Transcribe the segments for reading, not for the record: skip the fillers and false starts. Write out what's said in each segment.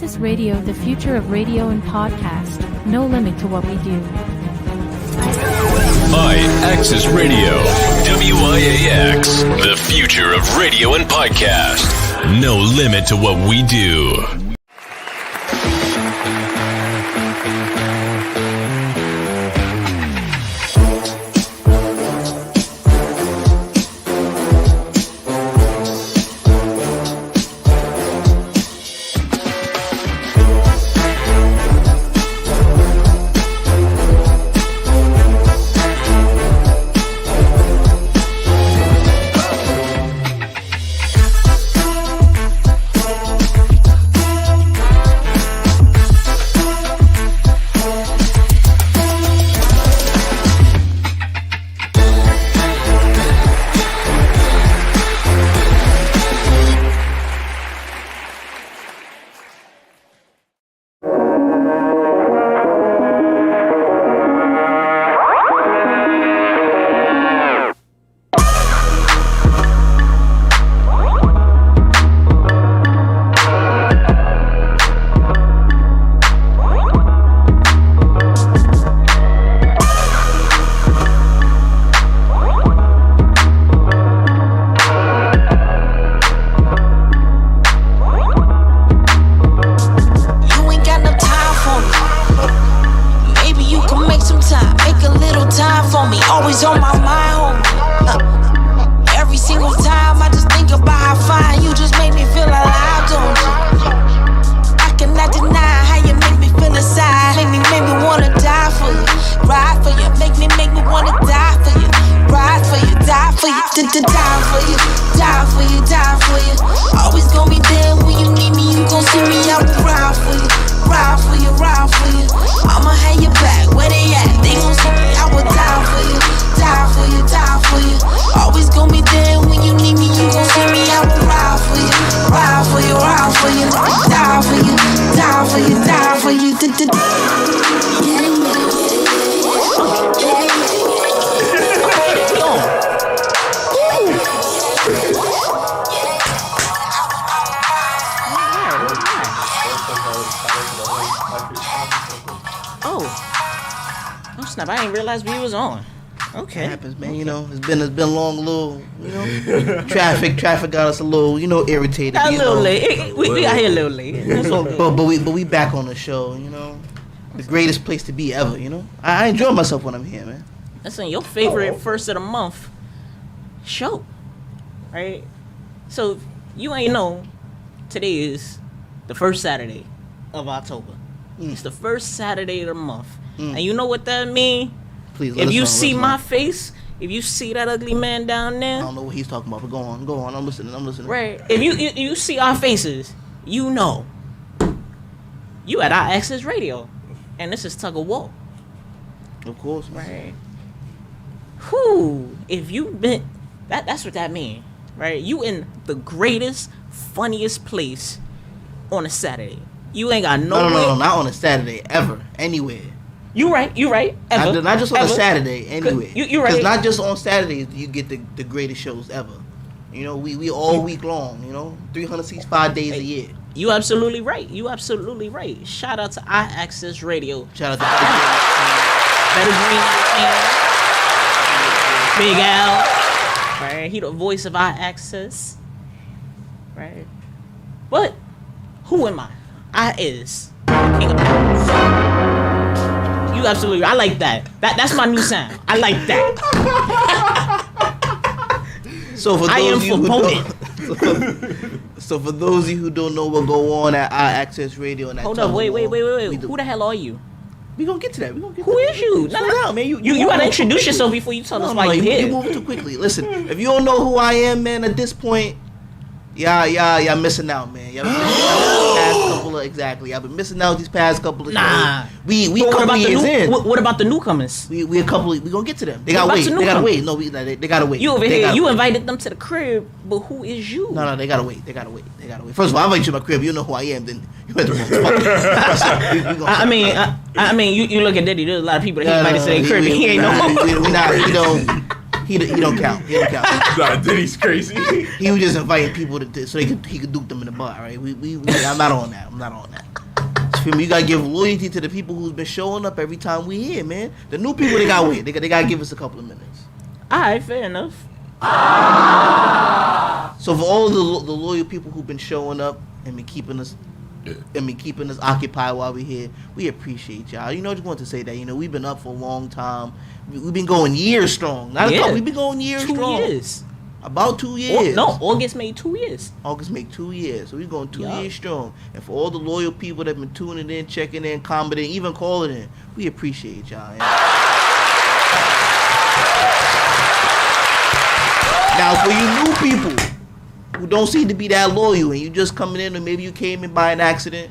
Access Radio, the future of radio and podcast. No limit to what we do. Access Radio, WIAX, the future of radio and podcast. No limit to what we do. I didn't realize we was on. Okay. It happens, man. Okay. You know, it's been a long, little, traffic got us a little, irritated. A little late. We got here a little late. But we back on the show. The greatest place to be ever. I enjoy myself when I'm here, man. Listen, your favorite first of the month show, right? So you ain't know, today is the first Saturday of October. It's the first Saturday of the month. And you know what that mean? Please, if you see my face, if you see that ugly man down there, I don't know what he's talking about, but go on. I'm listening. Right. If you see our faces, you know. You at our Access Radio. And this is Tug of War. Of course. Right. Whew. If you been that's what that mean. Right? You in the greatest, funniest place on a Saturday. You ain't got No, not on a Saturday, ever, anywhere. You right. Ever. Not just on a Saturday, anyway. You right. Because not just on Saturdays do you get the greatest shows ever. We all week long. 365 days a year. You absolutely right. Shout out to iAccess Radio. Shout out to Better Green, Big Al. Right, he the voice of iAccess. Right, but who am I? I is King of Pop. You absolutely. I like that. That's my new sound. I like that. So for those of you who don't know what go on at iAccess Radio and hold up, wait. Who the hell are you? We gonna get to that. Who is you? Slow down, man. You gotta introduce yourself before you tell us why you here. You moving too quickly. Listen, if you don't know who I am, man, at this point, y'all missing out, man. Y'all been missing out I've been missing out these past couple of shows. We couple years in. What about the newcomers? We gonna get to them. They gotta wait. No, they gotta wait. You over here. You invited them to the crib, but who is you? No, they gotta wait. First of all, I invite you to my crib. You know who I am. Then you had the wrong spot. I mean, you look at Diddy. There's a lot of people that he invited to their crib. And he ain't know. We He don't count. He don't count. Nah, Diddy's crazy. He was just inviting people so he could duke them in the butt, right? I'm not on that. I'm not on that. So, you gotta give loyalty to the people who's been showing up every time we here, man. The new people they gotta wait. They gotta give us a couple of minutes. Alright, fair enough. So for all the loyal people who've been showing up and been keeping us occupied while we're here, we appreciate y'all. You know, I just wanted to say that, you know, we've been up for a long time. We've been going years strong. Not a couple, we've been going years strong. 2 years. About 2 years. August made 2 years. August make 2 years. So we're going 2 years strong. And for all the loyal people that have been tuning in, checking in, commenting, even calling in, we appreciate y'all. Now, for you new people who don't seem to be that loyal and you just coming in, or maybe you came in by an accident,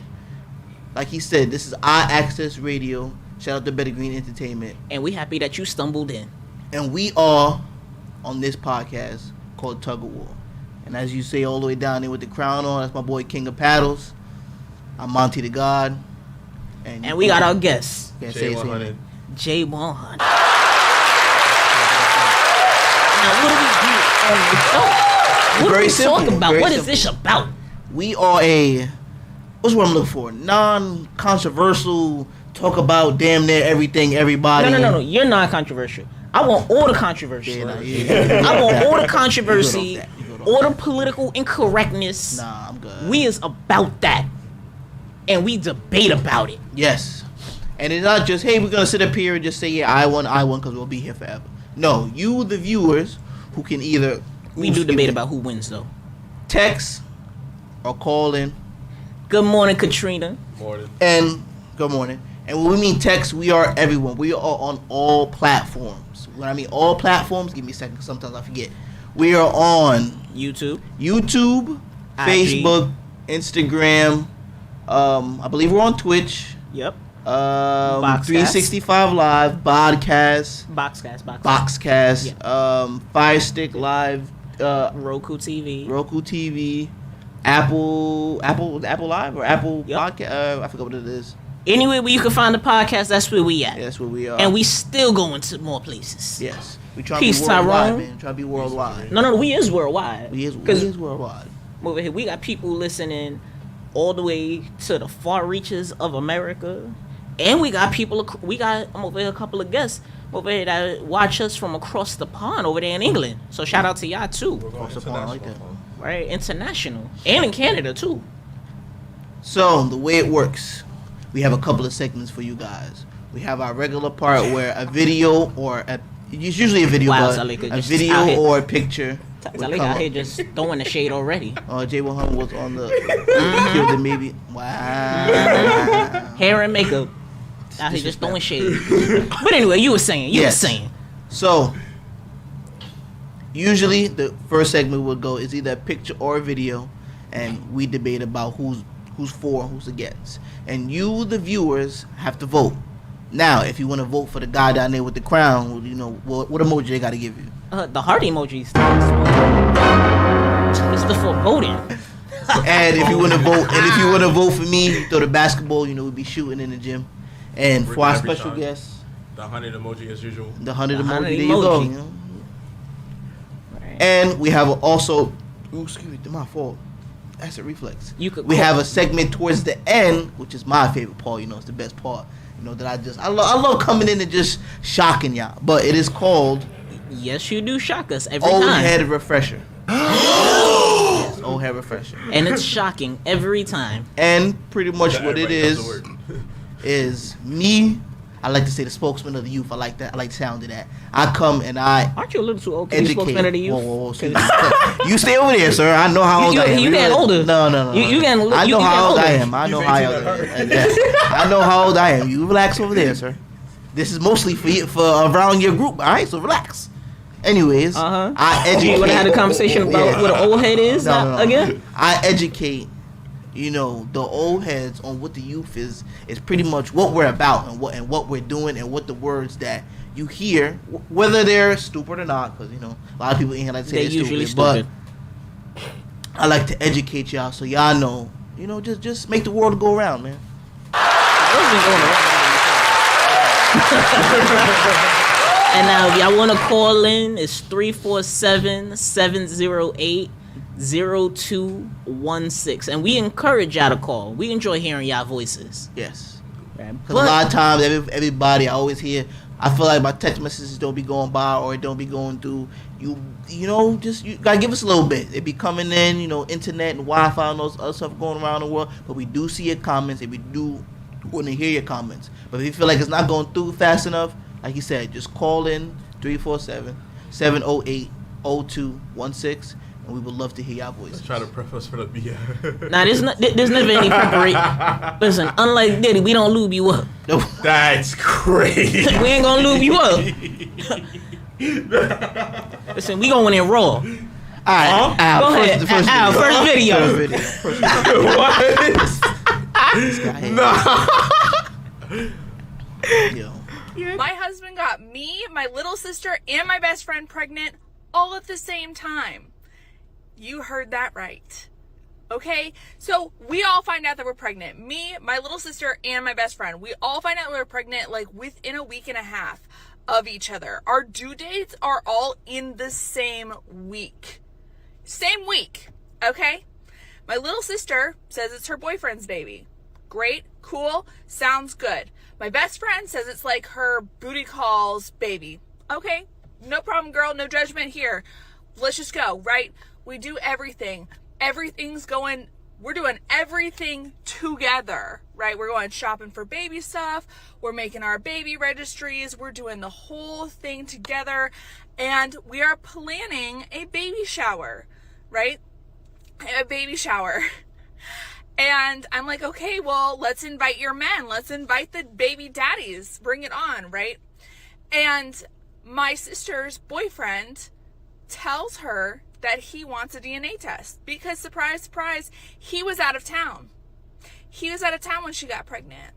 like he said, this is our Access Radio. Shout out to Better Green Entertainment. And we happy that you stumbled in. And we are on this podcast called Tug of War. And as you say all the way down there with the crown on, that's my boy King of Paddles. I'm Monty the God. And we got our guests. J100. J100. Now, what do we do on the show? What do we talk about? What is this about? We are what's what I'm looking for? Non-controversial, talk about damn near everything, everybody. No. You're non-controversial. I want all the controversy. I want all the controversy, all the political incorrectness. Nah, I'm good. We is about that. And we debate about it. Yes. And it's not just, hey, we're going to sit up here and just say, yeah, I won, because we'll be here forever. No, you, the viewers, who can either... We do debate about who wins, though. Text or call in. Good morning, Katrina. Morning. And good morning. And when we mean text, we are everyone. We are on all platforms. When I mean all platforms, give me a second, because sometimes I forget. We are on YouTube, IG. Facebook, Instagram. I believe we're on Twitch. Yep. 365 Live, Boxcast. Yep. Fire Stick Live. Roku TV. Apple Live or Apple Podcast. I forgot what it is. Anywhere where you can find the podcast, that's where we at. Yeah, that's where we are. And we still going to more places. Yes. We try to be worldwide, man. Try to be worldwide. No, we is worldwide. We is worldwide. Over here, we got people listening all the way to the far reaches of America. And we got I'm over here, a couple of guests over here that watch us from across the pond over there in England. So shout out to y'all too. Across the pond like that. Right, international. And in Canada too. So the way it works, we have a couple of segments for you guys. We have our regular part where a video it's usually a video, but a video or a picture. Zalika out here just throwing the shade already. J100 was on the maybe. Wow. Hair and makeup. Out here just throwing shade. But anyway, you were saying. So, usually the first segment would go is either a picture or a video, and we debate about who's for and who's against. And you, the viewers, have to vote. Now, if you want to vote for the guy down there with the crown, you know what emoji they got to give you? The heart emojis. It's the for voting. And if you want to vote, for me, throw the basketball. You know, we'll be shooting in the gym. And for our special guests, the 100 emoji as usual. The 100 emoji. There you go. You know? Right. And we have also. Oh, excuse me, my fault. That's a reflex. We have a segment towards the end, which is my favorite part. You know, it's the best part. You know that I love coming in and just shocking y'all. But it is called. Yes, you do shock us every Old time. Head Refresher. Yes, Old Head Refresher. And it's shocking every time. And pretty much what it is me. I like to say the spokesman of the youth. I like that. I like the sound of that. I come and I. Aren't you a little too old to be spokesman of the youth? Whoa. You stay over there, sir. I know how old I am. You getting older. No. You getting. I know how old I am. I know how old I am. You relax over there, sir. This is mostly for around your group. All right, so relax. Anyways, I educate. You want to have a conversation about what an old head is again? I educate. You know, the old heads on what the youth is pretty much what we're about and what we're doing and what the words that you hear, whether they're stupid or not, because you know a lot of people in here like to say they're usually stupid. But I like to educate y'all so y'all know. You know, just make the world go around, man. And now if y'all want to call in, it's 347-708-0216. And we encourage y'all to call. We enjoy hearing y'all voices. Yes. Right? Because a lot of times, everybody, I always hear, I feel like my text messages don't be going by or it don't be going through. You gotta give us a little bit. It be coming in, internet and Wi-Fi and those other stuff going around the world. But we do see your comments and we do want to hear your comments. But if you feel like it's not going through fast enough, like you said, just call in 347-708-0216, and we would love to hear your voices. Try to prep us for the BS. Nah, there's never any preparation. Listen, unlike Diddy, we don't lube you up. That's crazy. We ain't gonna lube you up. Listen, we going in raw. All right, Go ahead. First video. What? This guy here. Nah. Yo. My husband got me, my little sister, and my best friend pregnant all at the same time. You heard that right. Okay? So we all find out that we're pregnant. Me, my little sister, and my best friend. We all find out we're pregnant like within a week and a half of each other. Our due dates are all in the same week. Same week. Okay? My little sister says it's her boyfriend's baby. Great, cool, sounds good. My best friend says it's like her booty call's baby. Okay, no problem, girl, no judgment here. Let's just go, right? We do everything. We're doing everything together, right? We're going shopping for baby stuff. We're making our baby registries. We're doing the whole thing together. And we are planning a baby shower, right? A baby shower. And I'm like, okay, well, let's invite your men. Let's invite the baby daddies. Bring it on, right? And my sister's boyfriend tells her that he wants a DNA test because, surprise, surprise, he was out of town. He was out of town when she got pregnant.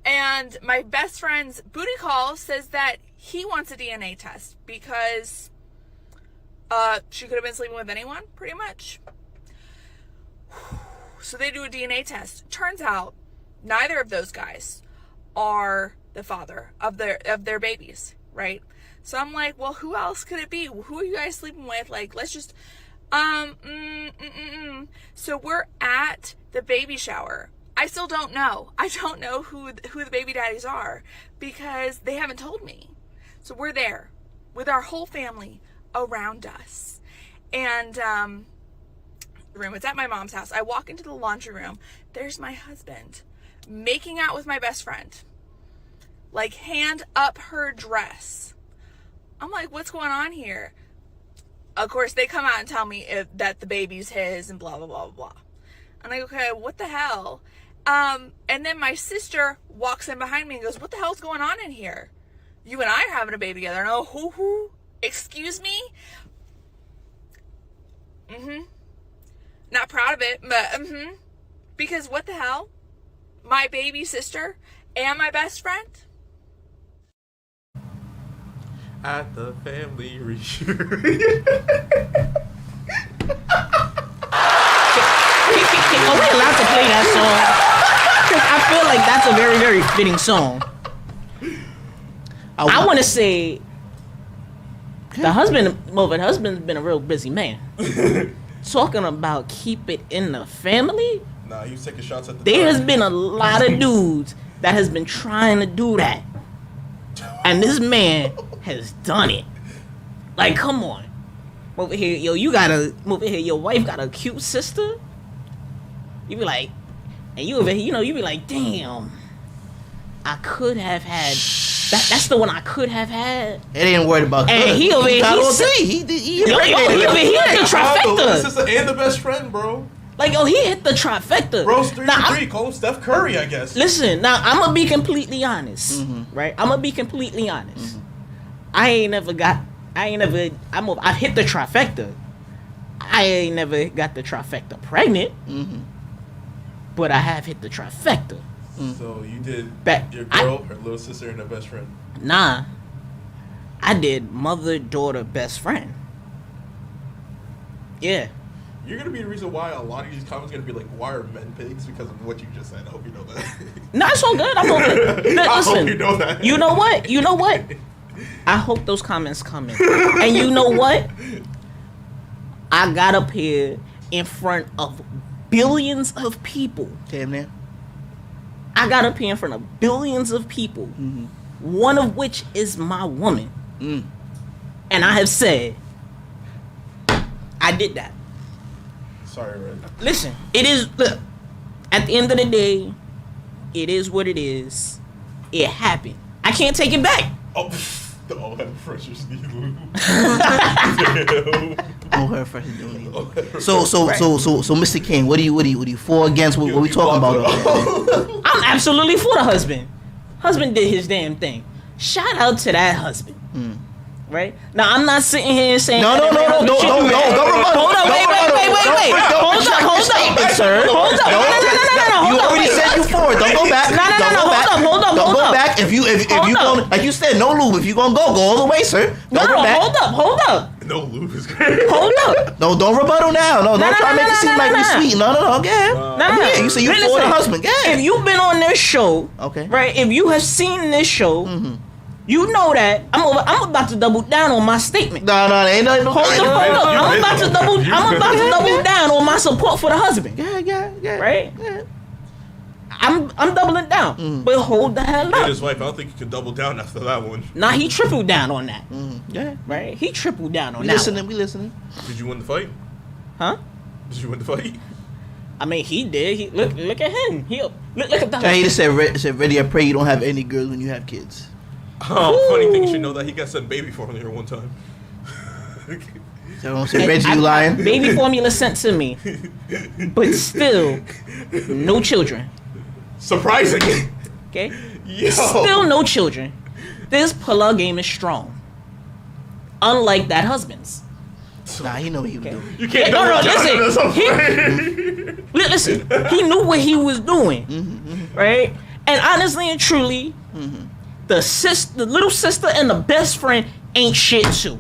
And my best friend's booty call says that he wants a DNA test because she could have been sleeping with anyone, pretty much. So they do a DNA test. Turns out neither of those guys are the father of their babies, right? So I'm like, well, who else could it be? Who are you guys sleeping with? Like, let's just So we're at the baby shower. I still don't know. I don't know who the baby daddies are because they haven't told me. So we're there with our whole family around us. And room. It's at my mom's house. I walk into the laundry room. There's my husband making out with my best friend. Like, hand up her dress. I'm like, what's going on here? Of course, they come out and tell me that the baby's his and blah, blah, blah, blah. I'm like, okay, what the hell? And then my sister walks in behind me and goes, what the hell's going on in here? You and I are having a baby together. And who? Excuse me? Not proud of it, but because what the hell? My baby sister and my best friend? At the family reunion. Are we allowed to play that song? I feel like that's a very, very fitting song. I want to say the husband's been a real busy man. Talking about keep it in the family. Nah, he was taking shots at the There has been a lot of dudes that has been trying to do that. And this man has done it. Like, come on. Over here, your wife got a cute sister. You be like, and you over here, you be like, damn, I could have had that's the one I could have had. It ain't worried about and good. He over here, he hit the trifecta. The sister and the best friend, bro. Like, he hit the trifecta. Bro's 3 for 3. Call him Steph Curry, I guess. Listen, now I'm gonna be completely honest, right? I'm gonna be completely honest. I've hit the trifecta. I ain't never got the trifecta pregnant, but I have hit the trifecta. So you did your girl, her little sister, and her best friend? Nah. I did mother, daughter, best friend. Yeah. You're gonna be the reason why a lot of these comments are gonna be like, "Why are men pigs?" Because of what you just said. I hope you know that. No, it's all good. I'm over it. Listen, I hope you know that. You know what? You know what? I hope those comments come in. And you know what? I got up here in front of billions of people. Damn near. I got up here in front of billions of people, one of which is my woman. And I have said, I did that. Sorry, Red. Listen, it is, look, at the end of the day, it is what it is. It happened. I can't take it back. Oh, the all head freshers need lube. Oh, her fresh is doing it. So, Mr. King, what do you for against? What we talking about? I'm absolutely for the husband. Husband did his damn thing. Shout out to that husband. Right? Now, I'm not sitting here saying... No, don't rebuttal. Hold on, wait. Hold up, sir. Hold up. No. You already said you for it. Don't go back. Hold up. Don't go back. If you going, like you said, no lube. If you gonna go all the way, sir. Don't go back. Hold up. No lube is great. Hold up. No, don't rebuttal now. No, don't try to make it seem like you're sweet. No. Okay. No. You say you for the husband. Yeah. If you've been on this show, okay, right? If you have seen this show, you know that I'm about to double down on my statement. No, ain't nothing. Hold up. I'm about to double down on my support for the husband. Yeah. Right? Yeah. I'm doubling down. But hold the hell up. His wife, I don't think he can double down after that one. Nah, he tripled down on that. Yeah. Right? He tripled down on that. We listening. Did you win the fight? Huh? Did you win the fight? I mean, he did. He look at him. Look at the. He just said, "Ready, I pray you don't have any girls when you have kids." Oh, funny thing, you should know that he got sent baby formula one time. So don't say Reggie, you lying. Baby formula sent to me, but still, no children. Surprising. Okay. Yo. Still no children. This pull-out game is strong. Unlike that husband's. Nah, he know what he was doing. You can't listen, he knew what he was doing, right? And honestly and truly, the little sister and the best friend ain't shit too.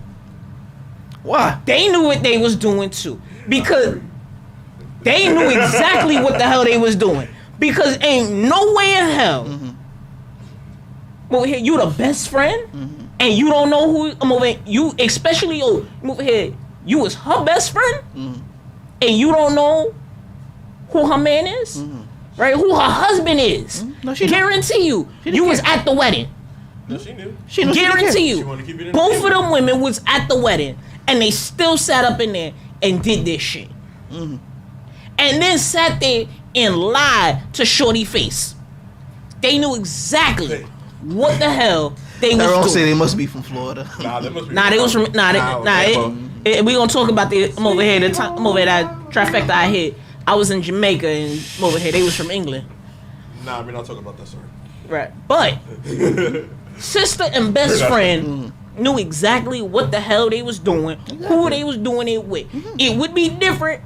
Why? They knew what they was doing too, because they knew exactly what the hell they was doing. Because ain't no way in hell, over here, you the best friend, and you don't know who I'm over here. You especially over here. You was her best friend, and you don't know who her man is, right? Who her husband is. No, she guarantee you was at the wedding. No, she knew. Guarantee you, wanted to keep it in both of them women was at the wedding, and they still sat up in there and did this shit, and then sat there and lied to Shorty face. They knew exactly what the hell they was doing. Say they must be from Florida. Nah, they must be. Nah, they was from. We gonna talk about the. I'm over here. I'm over here. That trifecta I hit. I was in Jamaica and I'm over here. They was from England. Nah, we're not talking about that, sorry. Right, but sister and best friend knew exactly what the hell they was doing, who they was doing it with. It would be different,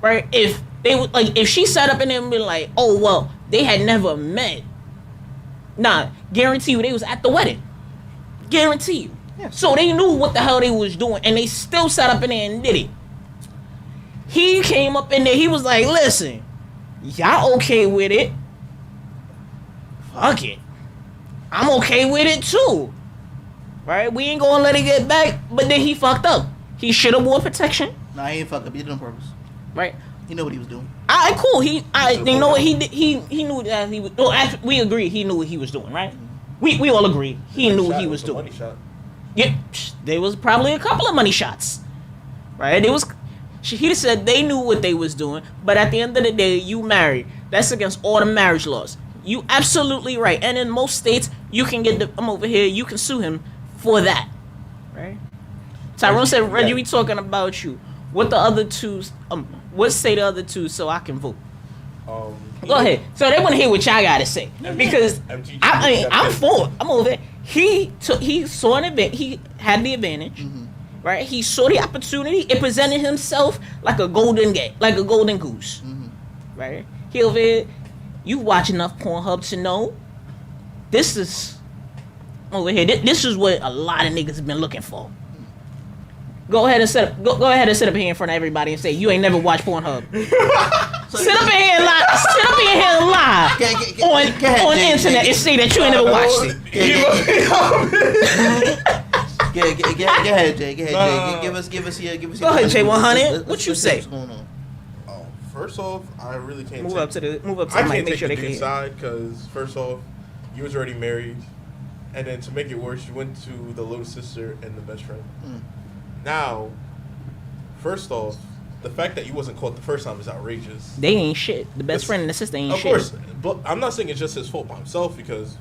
right? If they would if she sat up in there and be like, "Oh well, they had never met." Nah, guarantee you they was at the wedding. Guarantee you. So they knew what the hell they was doing, and they still sat up in there and did it. He came up in there, he was like, listen, y'all okay with it? Fuck it. I'm okay with it too. Right? We ain't gonna let it get back, but then he fucked up. He should have worn protection. Nah, he ain't fucked up. He did it on purpose. Right? He knew what he was doing. Alright, cool. You know what he did? He knew that he was. Well, actually, we agree. He knew what he was doing, right? We all agree. He knew what he was doing. Money shot. Yeah, there was probably a couple of money shots, right? He said they knew what they was doing, but at the end of the day, you married. That's against all the marriage laws. You absolutely right. And in most states, you can I'm over here. You can sue him for that, right? Tyrone said, "Reggie, we talking about you. What the other two? What say the other two so I can vote?" Go ahead. So they want to hear what y'all gotta say because I'm for it. I'm over there. He saw an event. He had the advantage, right? He saw the opportunity. It presented himself like a golden goose, right? He over here. You watch enough Pornhub to know this is over here. This is what a lot of niggas have been looking for. Go ahead and sit up here in front of everybody and say you ain't never watched Pornhub. Sit up in here and lie. Sit up in here and lie on the internet and say that you ain't never watched it. Go ahead, Jay. Give us your. Go ahead, Jay 100. What you say? What's going on? Oh, first off, I really can't. Move up to the I mic. can't Make take sure the they can dude hear. side because first off, you was already married, and then to make it worse, you went to the little sister and the best friend. Now, first off, the fact that you wasn't caught the first time is outrageous. They ain't shit. The best friend and the sister ain't Of shit. course, but I'm not saying it's just his fault by himself because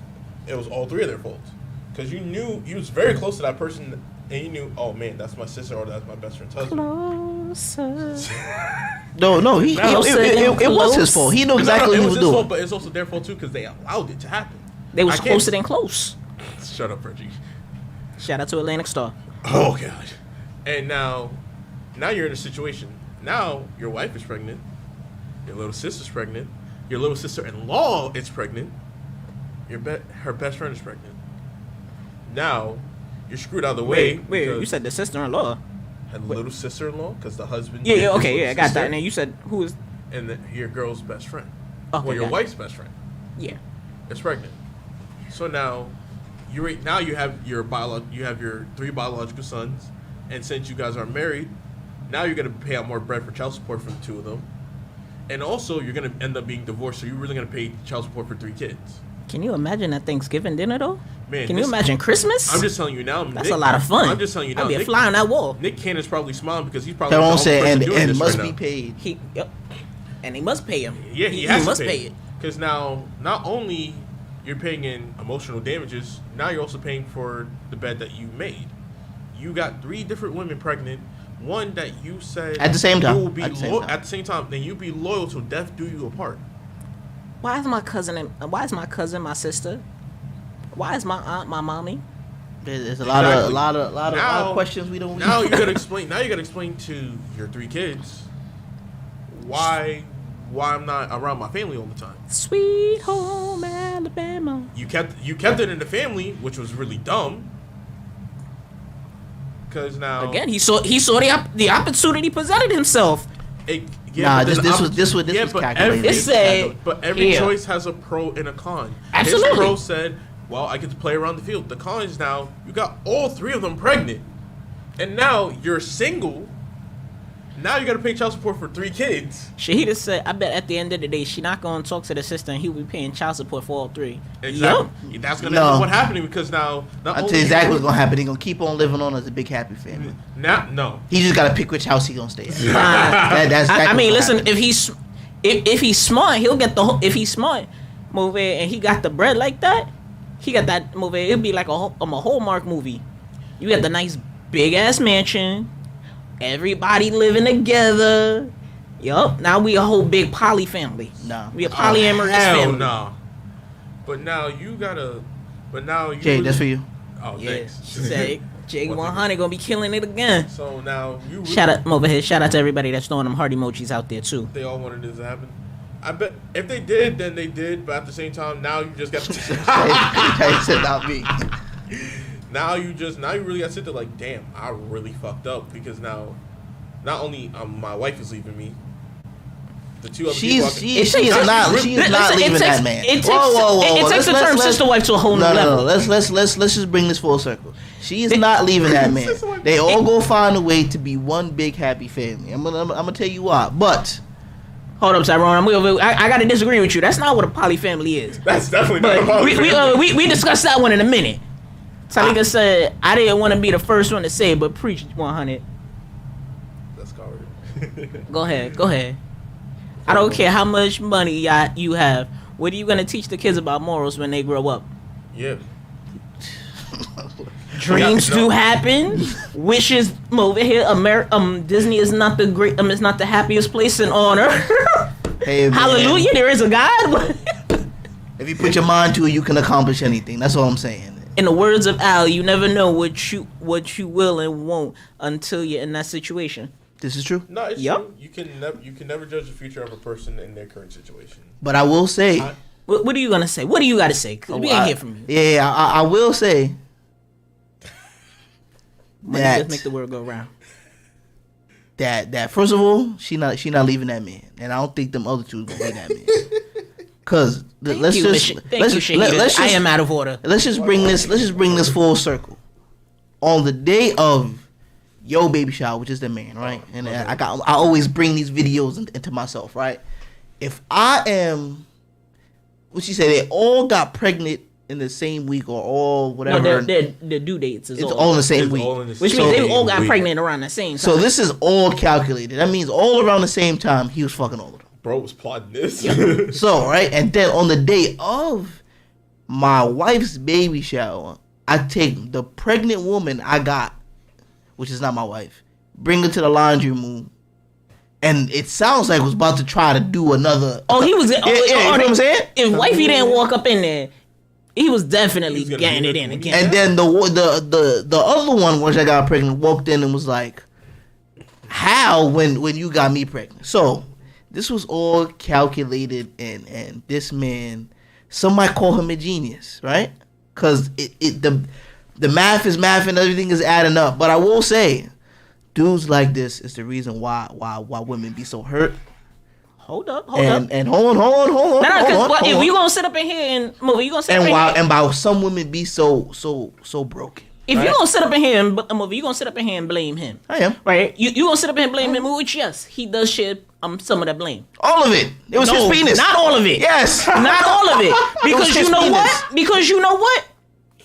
it was all three of their faults. Because you knew you was very close to that person, and you knew, oh man, that's my sister or that's my best friend's husband. Closer. No, it was his fault. He knew exactly what he was his fault, doing. but it's also their fault too because they allowed it to happen. They was I can't- closer than close. Shut up, Reggie. Shout out to Atlantic Star. Oh god. And now you're in a situation. Now your wife is pregnant. Your little sister's pregnant. Your little sister-in-law is pregnant. Her best friend is pregnant. Now you're screwed out of the way. Wait, because you said the sister-in-law. her little sister-in-law because the husband. Yeah, his okay, little yeah, I got sister, that. And then you said who is? And your girl's best friend. Okay, or your gotcha. wife's best friend Yeah. is pregnant. So now you have your three biological sons, and since you guys are married, now you're gonna pay out more bread for child support for the two of them, and also you're gonna end up being divorced. So you're really gonna pay child support for 3 kids. Can you imagine that Thanksgiving dinner though? Man, Can you imagine Christmas? I'm just telling you now. That's a lot of fun. I'm just telling you now. I'd be a fly on that wall. Nick Cannon's probably smiling because he's probably That the won't only say person doing and this must right be now. paid. Yep. And they must pay him. Yeah, he has must to pay it. Because now, not only you're paying in emotional damages, now you're also paying for the bed that you made. You got 3 different women pregnant. One that you said At the same time. you will be At the same time. at the same time. Then you be loyal till death do you apart. Why is my cousin my sister? Why is my aunt my mommy? There's a Exactly. lot of questions we don't. Now you gotta explain. Now you gotta explain to your 3 kids why I'm not around my family all the time. Sweet home Alabama. You kept it in the family, which was really dumb. Because now Again, he saw the opportunity presented himself. Nah, but this was but calculated. It said, every here. choice has a pro and a con. Absolutely. His pro said, well, I get to play around the field. The con is now you got all 3 of them pregnant, and now you're single. Now you got to pay child support for 3 kids. Shahida said, I bet at the end of the day, she not going to talk to the sister and he'll be paying child support for all 3. Exactly. Yup. That's gonna end up what happening because now not I'll only tell you exactly what's gonna happen. He's gonna keep on living on as a big happy family. No. He just gotta pick which house he gonna stay at. Nah. That's I mean, what's listen, happening. if he's smart, he'll get if he's smart, movie, and he got the bread like that, he got that movie. It'll be like a Hallmark movie. You got the nice big ass mansion, everybody living together. Yup. Now we a whole big poly family. Nah. We a polyamorous Hell family. no. But now you gotta. But now you. Jay, that's for you. Oh, Yeah. thanks. She said Jay One 100 gonna be killing it again. So now you. Shout out over here. Shout out to everybody that's throwing them heart emojis out there too. They all wanted this to happen. I bet if they did, then they did. But at the same time, now you just got. Jay said not me. Now you really got to sit there like, damn, I really fucked up because now, not only my wife is leaving me, the 2 other She people. is not leaving that man. It takes the term sister wife to a whole new level. No. Let's just bring this full circle. She is not leaving that man. They all go find a way to be one big happy family. I'm gonna tell you why. But Hold up, Tyrone. I gotta disagree with you. That's not what a poly family is. That's definitely not a But problem. we discussed that one in a minute. Talika said I didn't want to be the first one to say it, but preach 100. That's coward. Go ahead. I don't care how much money you have. What are you gonna teach the kids about morals when they grow up? Yeah. Dreams do happen. Wishes over here. Disney is not the great. It's not the happiest place on earth. hey, man, Hallelujah, there is a God. if you put your mind to it, you can accomplish anything. That's all I'm saying. In the words of Al, you never know what you will and won't until you're in that situation. This is true. No, it's Yep. true. You can never judge the future of a person in their current situation. But I will say, What are you gonna say? What do you gotta say? 'Cause we ain't hear from you. Yeah, I will say Money that just make the world go round. that first of all, she not leaving that man, and I don't think them other two gonna leave that man. Cause let's just I am out of order. Let's just bring this full circle. On the day of your baby shower, which is the man, right? And I always bring these videos into myself, right? If I am, what she said, they all got pregnant in the same week or all whatever. No, their due dates is all in the same week. Which means they all got pregnant around the same time. So this is all calculated. That means all around the same time he was fucking all of them. Bro was plotting this. So, right? And then on the day of my wife's baby shower, I take the pregnant woman I got, which is not my wife, bring her to the laundry room, and it sounds like was about to try to do another. Oh, he was. You know what I'm saying? If wifey didn't walk up in there, he was definitely getting it in again. And then the other one, once I got pregnant, walked in and was like, "How when you got me pregnant?" So this was all calculated, and this man, some might call him a genius, right? Because the math is math and everything is adding up. But I will say, dudes like this is the reason why women be so hurt. Hold up. And hold on. If you gonna sit up in here and move, you gonna sit up in here. And why some women be so broken. If you're gonna sit up in here and move, you gonna sit up in here and blame him. I am. Right? You gonna sit up here and blame him, which yes, he does share some of that blame. All of it. It was his penis. Not all of it. Yes. Not all of it. Because you know what? Because you know what?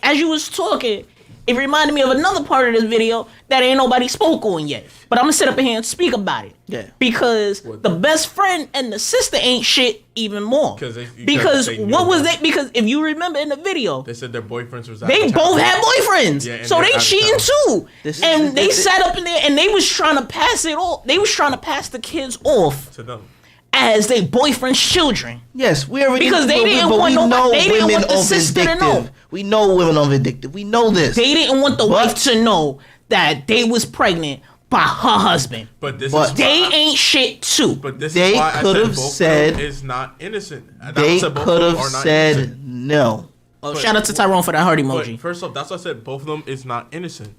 As you was talking, it reminded me of another part of this video that ain't nobody spoke on yet. But I'm gonna sit up in here and speak about it. Yeah. Because the best friend and the sister ain't shit even more. Because what was they? Because if you remember in the video, they said their boyfriends was. They both had boyfriends, yeah, so they cheating too. They sat up in there and they was trying to pass it off. They was trying to pass the kids off to them as they boyfriend's children. Yes, we already because they didn't want nobody. They didn't want the sister to know. We know women are vindictive. We know this. They didn't want the wife to know that they was pregnant by her husband. But they ain't shit too. But this they is why could I have said is not innocent. They could have said innocent. No. Oh, shout out to Tyrone for that heart emoji. First off, that's why I said both of them is not innocent.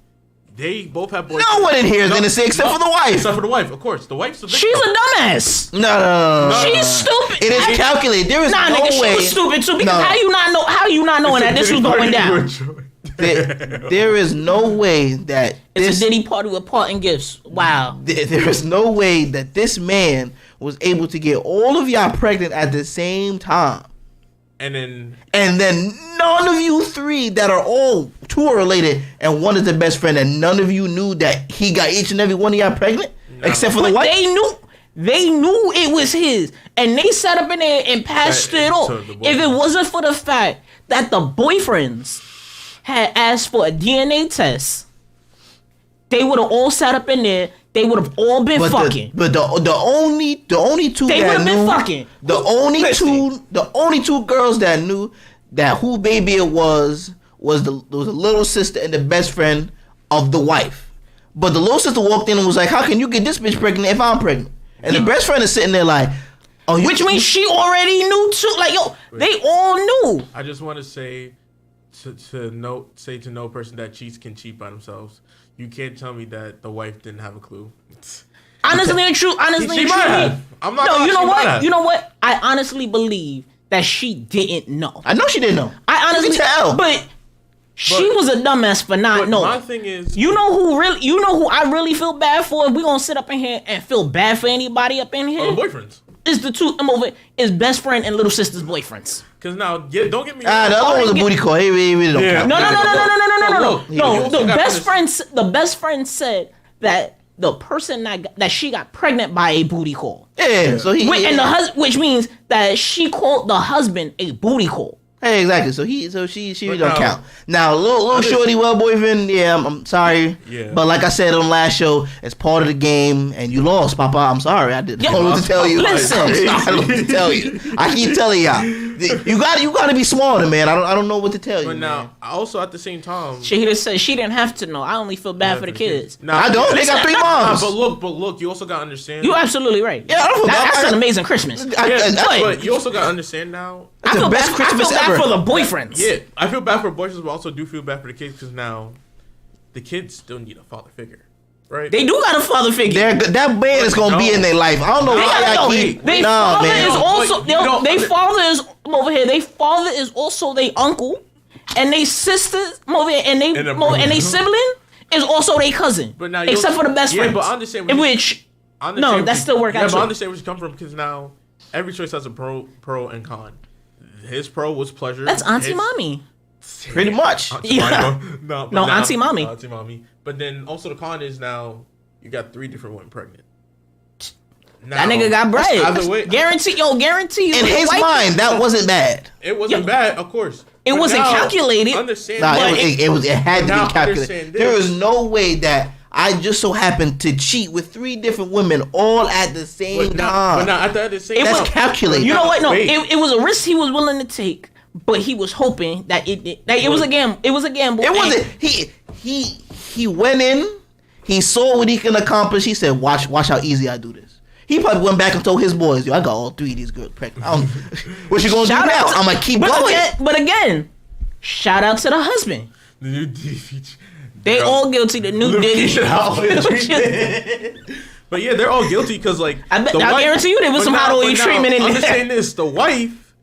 They both have boyfriends. No one in here is innocent except for the wife. Except for the wife, of course. The wife's the victim. She's a dumbass. No. She's stupid. It is calculated. There is no nigga, way. She was stupid too. Because how you not knowing that this was going down? There is no way that it's a Diddy party with parting gifts. Wow. There is no way that this man was able to get all of y'all pregnant at the same time. And then none of you three that are all two are related and one is the best friend and none of you knew that he got each and every one of y'all pregnant except for the wife. They knew it was his and they sat up in there and passed it off. If it wasn't for the fact that the boyfriends had asked for a DNA test, they would have all sat up in there. They would have all been fucking. But the only two they that knew, been fucking. The only two girls that knew that who baby it was the little sister and the best friend of the wife. But the little sister walked in and was like, "How can you get this bitch pregnant if I'm pregnant?" And the best friend is sitting there like, "Oh, which means she already knew too." Like, yo, they all knew. I just want to say to no person that cheats can cheat by themselves. You can't tell me that the wife didn't have a clue. Honestly and true. Honestly, I'm not. No, you know what? You know what? I honestly believe that she didn't know. I know she didn't know. I honestly tell, but she was a dumbass for not knowing. My thing is, you know who I really feel bad for. If we gonna sit up in here and feel bad for anybody up in here, the boyfriends. Is the two is best friend and little sister's boyfriends. Because now, don't get me wrong. The other one was a booty call. He really don't count. No. The best friend said that the person that she got pregnant by a booty call. Yeah. So which means that she called the husband a booty call. Hey, exactly. So she don't count. Now, little shorty, boyfriend. Yeah, I'm sorry. Yeah. But like I said on the last show, it's part of the game, and you lost, Papa. I'm sorry. I don't know what to tell you. Listen, I don't know what to tell you. I keep telling y'all, you got to be smarter, man. I don't know what to tell you. But now, also at the same time, she just said she didn't have to know. I only feel bad for the kids. Now, I don't. They got 3 moms. But look. You also got to understand. You're absolutely right. Yeah, that's an amazing Christmas. But you also got to understand now. I feel bad for the boyfriends. Yeah, I feel bad for boyfriends, but also do feel bad for the kids because now the kids still need a father figure. right? They do got a father figure. That man is gonna be in their life. I don't know why y'all keep. They Nah, father man. is also they but- father is over here. They father is also their uncle, and they sisters over here, and they sibling is also their cousin. But now except for the best friend. but I understand. In which that still work out. Yeah, but I too. understand where you come from because now every choice has a pro and con. His pro was pleasure. That's Auntie Mommy. Pretty much. Yeah. No, Auntie Mommy. Auntie Mommy. But then also the con is now you got 3 different women pregnant. Now, That nigga got bread. Either way, Guarantee you. In his mind, that wasn't bad. it wasn't bad, of course. It But wasn't now, calculated. Understand? Nah, but it had to now be calculated. understand this. There is no way that I just so happened to cheat with 3 different women all at the same time. But now at the end of the same That's time, calculated. You know what? No, Wait. it was a risk he was willing to take, but he was hoping that it was a gamble. It was a gamble. It wasn't. He went in. He saw what he can accomplish. He said, "Watch how easy I do this." He probably went back and told his boys, "Yo, I got all 3 of these girls pregnant. What you gonna do Shout now? out to- I'm gonna keep going." But again, shout out to the husband. the new DV. They all guilty. The new Diddy. But yeah, they're all guilty because like I guarantee you there was but some now- Halloween but now, treatment in there. Understand this: the wife,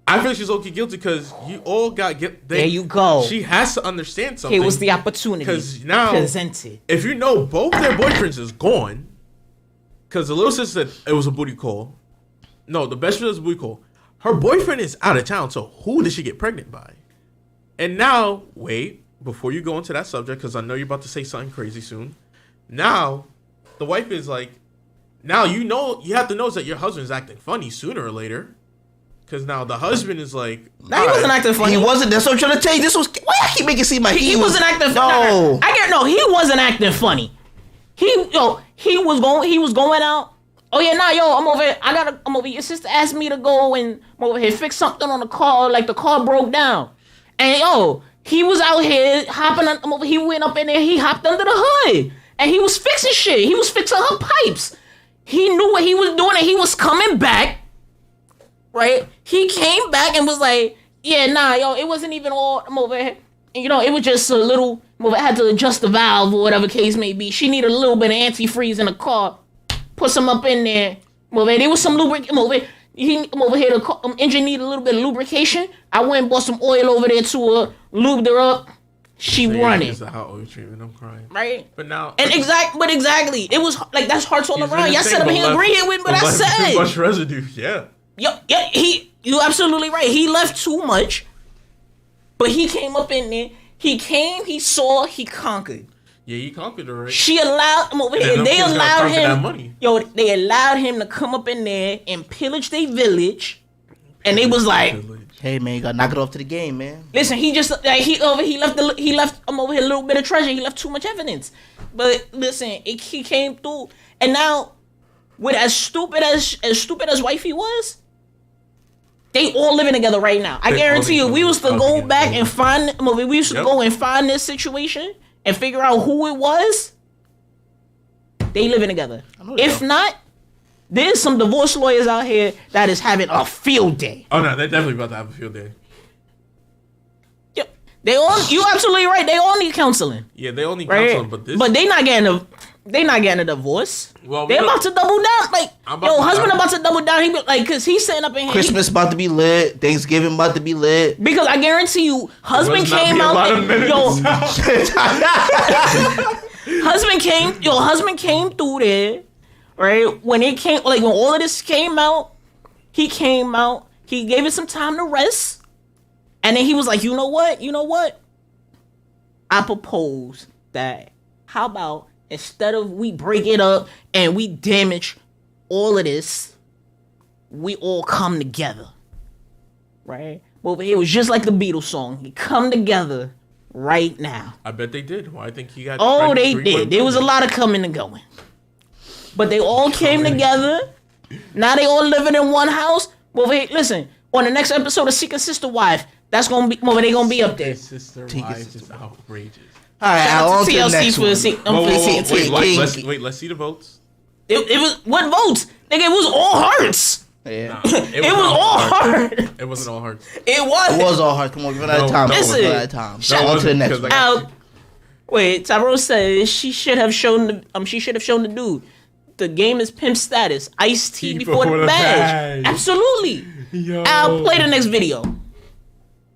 I feel she's okay guilty because you all got There you go. She has to understand something. It was the opportunity 'Cause now- presented. If you know both their boyfriends is gone, because the little sister said it was a booty call. No, the best friend was a booty call. Her boyfriend is out of town, so who did she get pregnant by? And now, wait, before you go into that subject, because I know you're about to say something crazy soon. Now, the wife is like, now you have to know that your husband's acting funny sooner or later. Because now the husband is like, Now he wasn't acting funny. He wasn't. That's what I'm trying to tell you. This was. Why I keep making it seem like He wasn't acting. No. He wasn't acting funny. He was going out. Oh yeah, I'm over here. I'm over here. Your sister asked me to go and I'm over here fix something on the car, like the car broke down. And he was out here hopping on, he went up in there, he hopped under the hood. And he was fixing shit. He was fixing her pipes. He knew what he was doing and he was coming back. Right? He came back and was like, yeah, it wasn't even all I'm over here. And, it was just a little, I had to adjust the valve or whatever case may be. She needed a little bit of antifreeze in the car. Put some up in there. There was some lubricant. The engine needed a little bit of lubrication. I went and bought some oil over there to her, lubed her up. She running. It's a hot oil treatment. I'm crying. Right? But now. Exactly. It was like, that's hearts all around. Y'all said he agreed with what I said. Too much residue. Yeah. You absolutely right. He left too much, but he came up in there. He came, he saw, he conquered. Yeah, he conquered her, right? She allowed him over here. They allowed him. Money. They allowed him to come up in there and pillage their village, and they was like, Hey man, you gotta knock it off to the game, man. listen, he just he left over here a little bit of treasure. He left too much evidence, but listen, he came through, and now with as stupid as wifey was. They all living together right now. I guarantee you, we used to go back and find. We used to go and find this situation and figure out who it was. They living together. If not, there's some divorce lawyers out here that is having a field day. Oh no, they're definitely about to have a field day. Yep. You absolutely right. They all need counseling. Yeah, they all need Right? counseling, but they not getting a divorce. Well, they about to double down. Like, husband about to double down. He be like, cause he's sitting up in here. Christmas about to be lit. Thanksgiving about to be lit. Because I guarantee you, husband came out. Husband came through there, right? When all of this came out, he came out. He gave it some time to rest, and then he was like, you know what? I propose that. How about instead of we break it up and we damage all of this, we all come together, right? Well, it was just like the Beatles song. We come together right now. I bet they did. Well, I think he got. Oh, they did. There was a lot of coming and going, but they all came together. Now they all living in one house. Well, listen. On the next episode of Secret Sister Wife, that's gonna be. Well, they gonna be up there. Sister wife is outrageous. All right, on to the next one. Wait, let's see the votes. It was what votes? Nigga, it was all hearts. Yeah. It was all hearts. It wasn't all hearts. It was. It was all hard. Come on, give it out of time. Listen. Give it out of time. On to the next one. Wait, Tyrone says she should have shown the dude. The game is pimp status. Iced tea before the badge. Absolutely. Yo. I'll play the next video.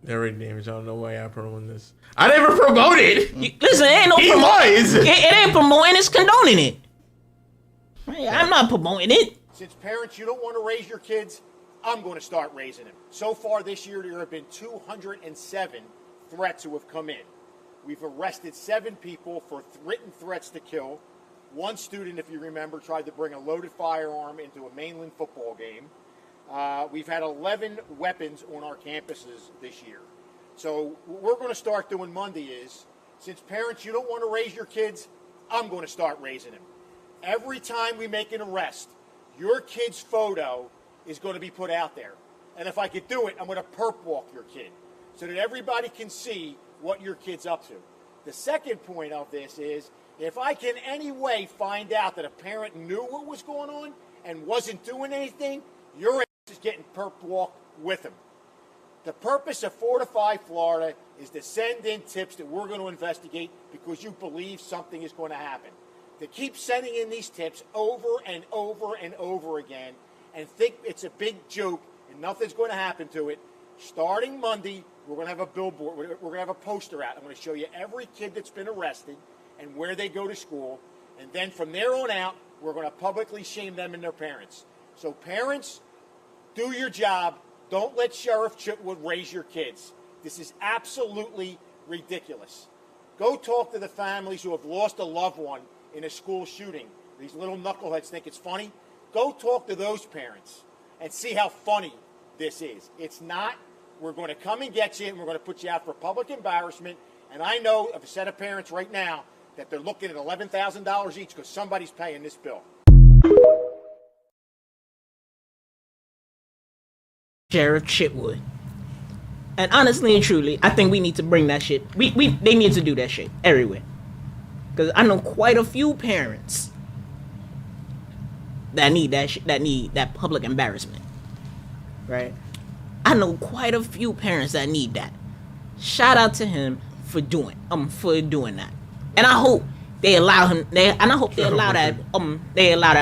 They're damage. I don't know why I promoting this. I never promoted. Listen, it ain't no promoting. It ain't promoting. It's condoning it. I'm not promoting it. Since parents, you don't want to raise your kids, I'm going to start raising them. So far this year, there have been 207 threats who have come in. We've arrested 7 people for written threats to kill. One student, if you remember, tried to bring a loaded firearm into a mainland football game. We've had 11 weapons on our campuses this year. So what we're going to start doing Monday is, since parents, you don't want to raise your kids, I'm going to start raising them. Every time we make an arrest, your kid's photo is going to be put out there. And if I could do it, I'm going to perp walk your kid so that everybody can see what your kid's up to. The second point of this is, if I can any way find out that a parent knew what was going on and wasn't doing anything, your ass is getting perp walked with them. The purpose of Fortify Florida is to send in tips that we're going to investigate because you believe something is going to happen. To keep sending in these tips over and over and over again and think it's a big joke and nothing's going to happen to it. Starting Monday, we're going to have a billboard. We're going to have a poster out. I'm going to show you every kid that's been arrested and where they go to school. And then from there on out, we're going to publicly shame them and their parents. So parents, do your job. Don't let Sheriff Chitwood raise your kids. This is absolutely ridiculous. Go talk to the families who have lost a loved one in a school shooting. These little knuckleheads think it's funny. Go talk to those parents and see how funny this is. It's not. We're going to come and get you, and we're going to put you out for public embarrassment. And I know of a set of parents right now that they're looking at $11,000 each because somebody's paying this bill. Sheriff Chitwood. And honestly and truly, I think we need to bring that shit. They need to do that shit everywhere. Because I know quite a few parents that need that shit, that need that public embarrassment. Right? I know quite a few parents that need that. Shout out to him for doing that. And I hope they allow him. They allow that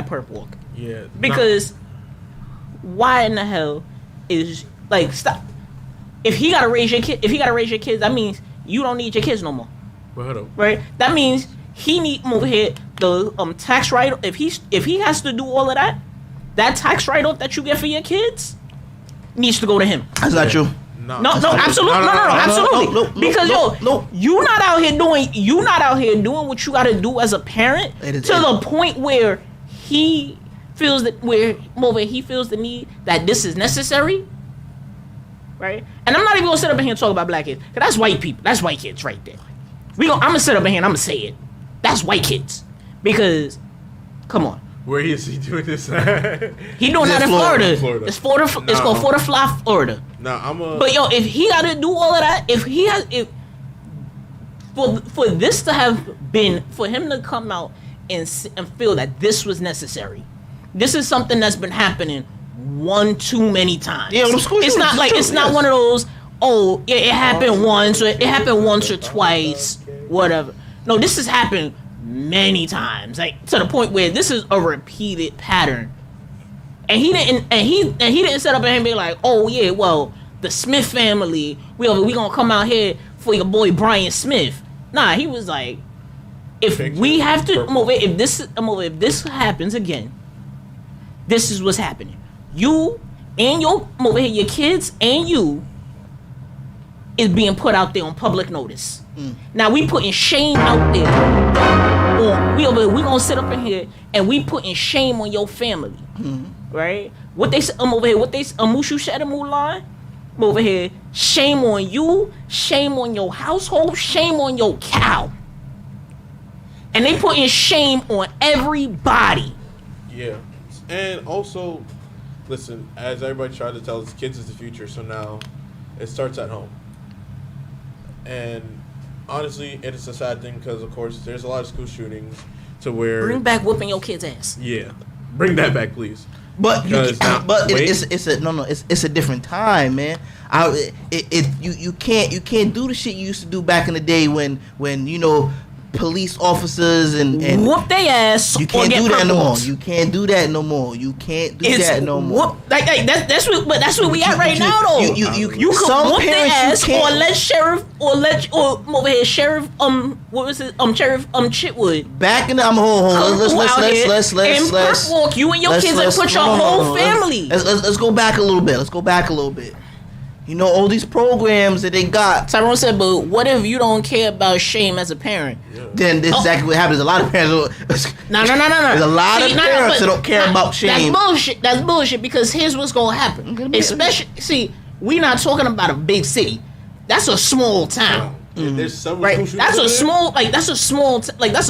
perp walk. Yeah. Because why in the hell is like stop? If he gotta raise your kids, that means you don't need your kids no more. Well, hold up. Right? That means he need move ahead the tax write. If he has to do all of that tax write off that you get for your kids needs to go to him. That's not true. No, absolutely. Because you not out here doing what you got to do as a parent to the point where he feels the need that this is necessary, right? And I'm not even gonna sit up in here and talk about black kids, cause that's white people, that's white kids right there. I'm gonna sit up in here and I'm gonna say it. That's white kids, because come on. Where is he doing this? He doing that in Florida. It's called Fortify, Florida. But yo, if he got to do all of that, for this to have been, for him to come out and feel that this was necessary, this is something that's been happening one too many times. Yeah, it's not like it's not one of those. Oh, it happened once, or it happened once or twice, whatever. No, this has happened many times, like to the point where this is a repeated pattern. And he didn't set up and be like, oh yeah, well, the Smith family, we gonna come out here for your boy Brian Smith. Nah, he was like, if we have to if this happens again, this is what's happening. You and your kids and you is being put out there on public notice. Now we putting shame out there. We gonna sit up in here and we putting shame on your family, right? What they say over here? Mushu Shadow Mulan over here? Shame on you, shame on your household, shame on your cow, and they putting shame on everybody. Yeah, and also, listen, as everybody tried to tell us, kids is the future. So now, it starts at home, and honestly, it is a sad thing because, of course, there's a lot of school shootings to where bring back whooping your kid's ass. Yeah, bring that back, please. But it's a different time, man. You can't do the shit you used to do back in the day when police officers and whoop their ass. You can't do that no more. You can't do that no more. You can't do that no more. Like that's what we at right now though. You can whoop their ass or let sheriff over here sheriff what was it sheriff Chitwood. Back in the hold. Let's walk you and your kids and put your whole family. Let's go back a little bit. You know, all these programs that they got. Tyrone said, but what if you don't care about shame as a parent? Yeah. Then this is exactly what happens. A lot of parents. No. There's a lot of parents that don't care about shame. That's bullshit because here's what's going to happen. Especially, we not talking about a big city. That's a small town. There's several right? That's a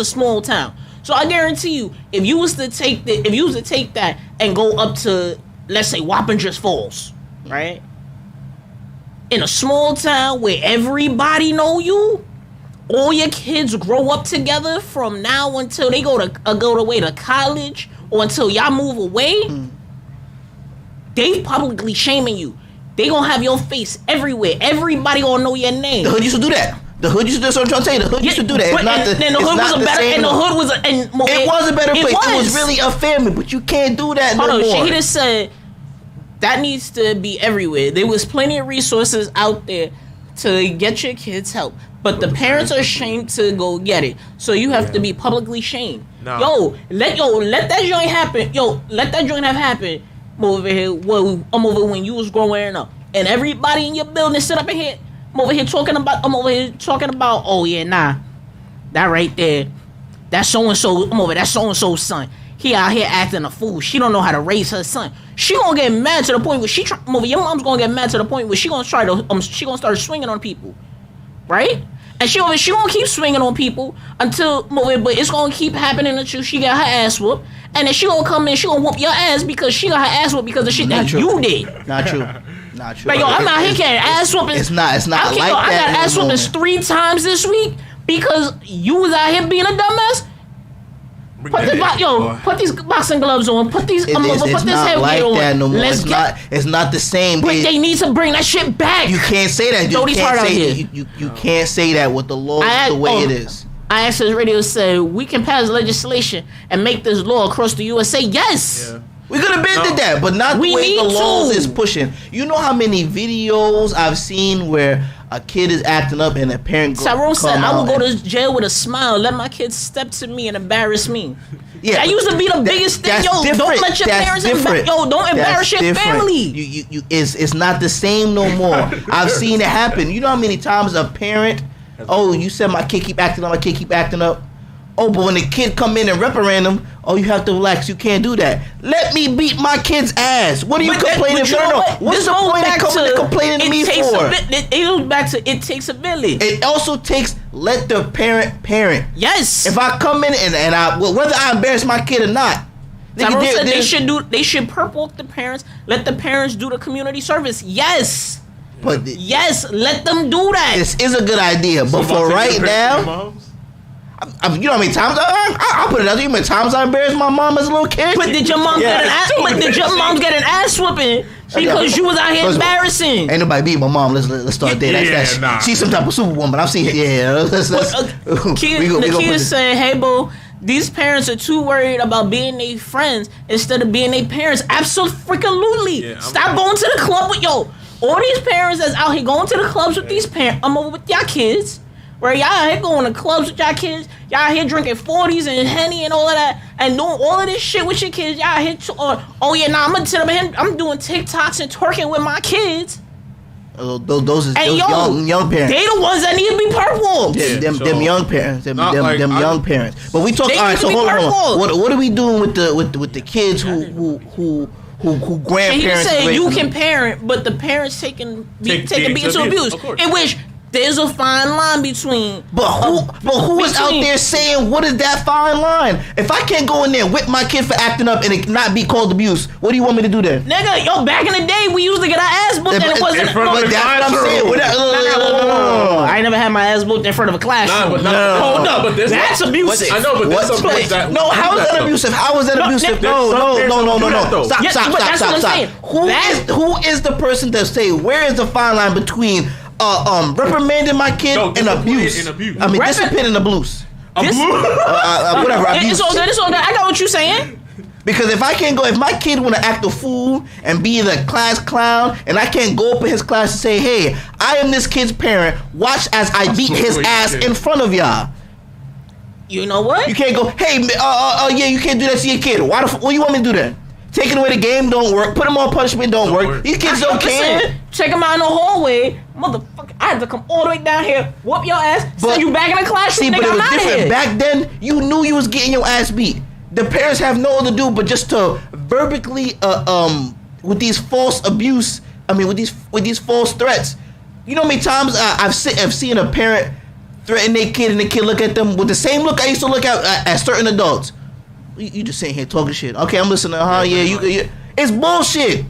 small town. So I guarantee you, if you was to take that and go up to, let's say, Wappingers Falls, right? In a small town where everybody know you, all your kids grow up together from now until they go away to college or until y'all move away, they publicly shaming you. They gonna have your face everywhere. Everybody gonna know your name. The hood used to do that. That's what I'm trying to say. The hood used to do that. It was a better place. It was really a family, but you can't do that no more. She just said that needs to be everywhere. There was plenty of resources out there to get your kids help, but the parents are ashamed to go get it. So you have to be publicly shamed. No. Let that joint happen. Let that joint have happened over here. Well, I'm over when you was growing up, and everybody in your building sit up in here. I'm over here talking about. Oh yeah, nah, that right there. That's so and so. I'm over. That's so and so's son. He out here acting a fool. She don't know how to raise her son. She gonna get mad to the point where your mom's gonna get mad to the point where she gonna start swinging on people, right? And she gonna keep swinging on people until, but it's gonna keep happening until she got her ass whooped, and then she gonna come in, she gonna whoop your ass because she got her ass whooped because of the shit that you did. Not true. Like I'm out here getting ass whooping. It's not like that. I got ass whoopings 3 times this week because you was out here being a dumbass. Put these boxing gloves on. Put these. Put this headgear on. That no more. It's not the same. But they need to bring that shit back. You can't say that. You can't say that with the law the way it is. Access Radio said we can pass legislation and make this law across the USA. Yes. Yeah. We could have been did that, but not the way the laws is pushing. You know how many videos I've seen where a kid is acting up and a parent Tyrone said, I will go to jail with a smile. Let my kids step to me and embarrass me. Yeah, that used to be the biggest thing. Don't let your parents don't embarrass your family. It's not the same no more. I've seen it happen. You know how many times a parent, you said my kid keep acting up. Oh, but when the kid come in and reprimand them, you have to relax. You can't do that. Let me beat my kid's ass. What are you complaining for? What's the point of coming and complaining to me for? It goes back to it takes a village. It also takes let the parent. Yes. If I come in and whether I embarrass my kid or not, they should perp walk the parents. Let the parents do the community service. Yes. But let them do that. This is a good idea, but for right now. You know how many times I'll put it out there. You know how many times I embarrassed my mom as a little kid? But did your mom get an ass? But did your mom get an ass whooping because you was out here embarrassing? Ain't nobody beat my mom. Let's start there. She's some type of superwoman. I've seen. The kid is saying, "Hey, boo, these parents are too worried about being their friends instead of being their parents." Absolutely. Yeah, stop going to the club with all these parents that's out here going to the clubs with these parents. I'm over with y'all kids. Where y'all out here going to clubs with y'all kids, y'all out here drinking 40s and Henny and all of that, and doing all of this shit with your kids. Y'all out here, I'm gonna tell them I'm doing TikToks and twerking with my kids. Those young parents. They the ones that need to be purple. Yeah, them young parents. Them young parents. But we talk. All right, so hold on. What are we doing with the kids who grandparents? He said you can parent, but the parents taking beating to abuse. In which there's a fine line between. But who is out there saying what is that fine line? If I can't go in there and whip my kid for acting up and it not be called abuse, what do you want me to do then? Nigga, back in the day we used to get our ass whooped and it wasn't. That's what I'm saying. I ain't never had my ass whooped in front of a classroom. Hold up, but that's abusive. I know, but there's some things that. No, how is that abusive? How is that abusive? No. Stop. Who is the person that say where is the fine line between reprimanding my kid and abuse? I mean, discipline and abuse. Whatever. It's all good. It's all good. I got what you're saying. Because if my kid want to act a fool and be the class clown, and I can't go up in his class and say, hey, I am this kid's parent, watch as I beat his ass in front of y'all. You know what? You can't go, hey, yeah, you can't do that to your kid. Why you want me to do that? Taking away the game don't work. Put him on punishment don't work. These kids don't care. Check him out in the hallway. Motherfucker, I had to come all the way down here, whoop your ass, send you back in the classroom. See, but it was different. Back then, you knew you was getting your ass beat. The parents have no other do but just to verbally, with these false abuse. I mean, with these false threats. You know how many times I've seen a parent threaten their kid and the kid look at them with the same look I used to look at certain adults. You just sitting here talking shit. Okay, I'm listening. Yeah, it's bullshit.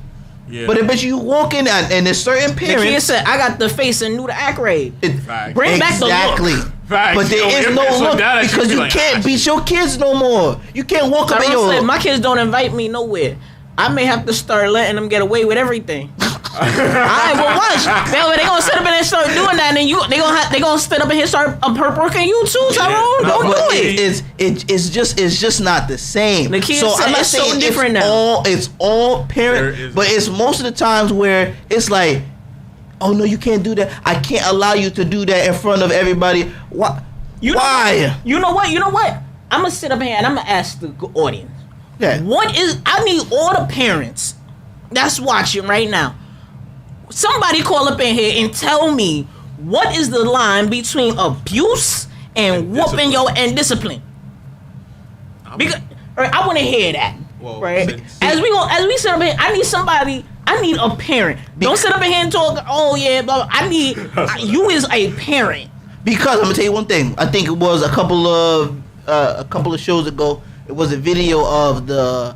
Yeah. But I bet you walk in and there's certain parents. The kid said, "I got the face and knew the act rate." Bring back the look. Facts. But there is no look because you can't beat your kids no more. You can't walk up in your... My kids don't invite me nowhere. I may have to start letting them get away with everything. I ain't gonna watch. They gonna sit up in there and start doing that, and then they gonna sit up in here and start working you too, Tyrone. Don't do it. It's just not the same. The kids so I'm not saying so different now. It's all parent, but it's most of the times where it's like, oh no, you can't do that. I can't allow you to do that in front of everybody. Why? Why? You know what? I'm gonna sit up here and I'm gonna ask the audience. Yeah. I need all the parents that's watching right now. Somebody call up in here and tell me what is the line between abuse and whooping and discipline. Because I want to hear that. Well, right? As we sit up here, I need a parent. Don't sit up in here and talk. Oh yeah, blah, blah. I need you as a parent. Because I'm gonna tell you one thing. I think it was a couple of shows ago. It was a video of the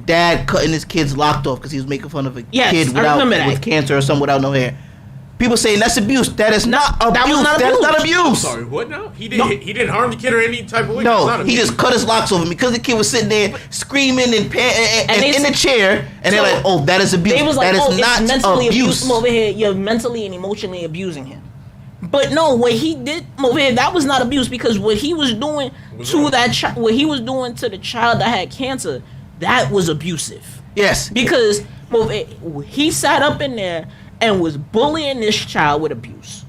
dad cutting his kids locked off because he was making fun of a kid with cancer or something without no hair. People saying that's abuse. That is not abuse. That is not abuse. I'm sorry, what now? He didn't harm the kid or any type of way. No, he just cut his locks off him because the kid was sitting there screaming and in the chair, and they're like, "Oh, that is abuse." They was like, that is not mentally abuse. Over here, you're mentally and emotionally abusing him. But no, what he did over here, that was not abuse because what he was doing what he was doing to the child that had cancer, that was abusive. Yes. Because he sat up in there and was bullying this child with abuse.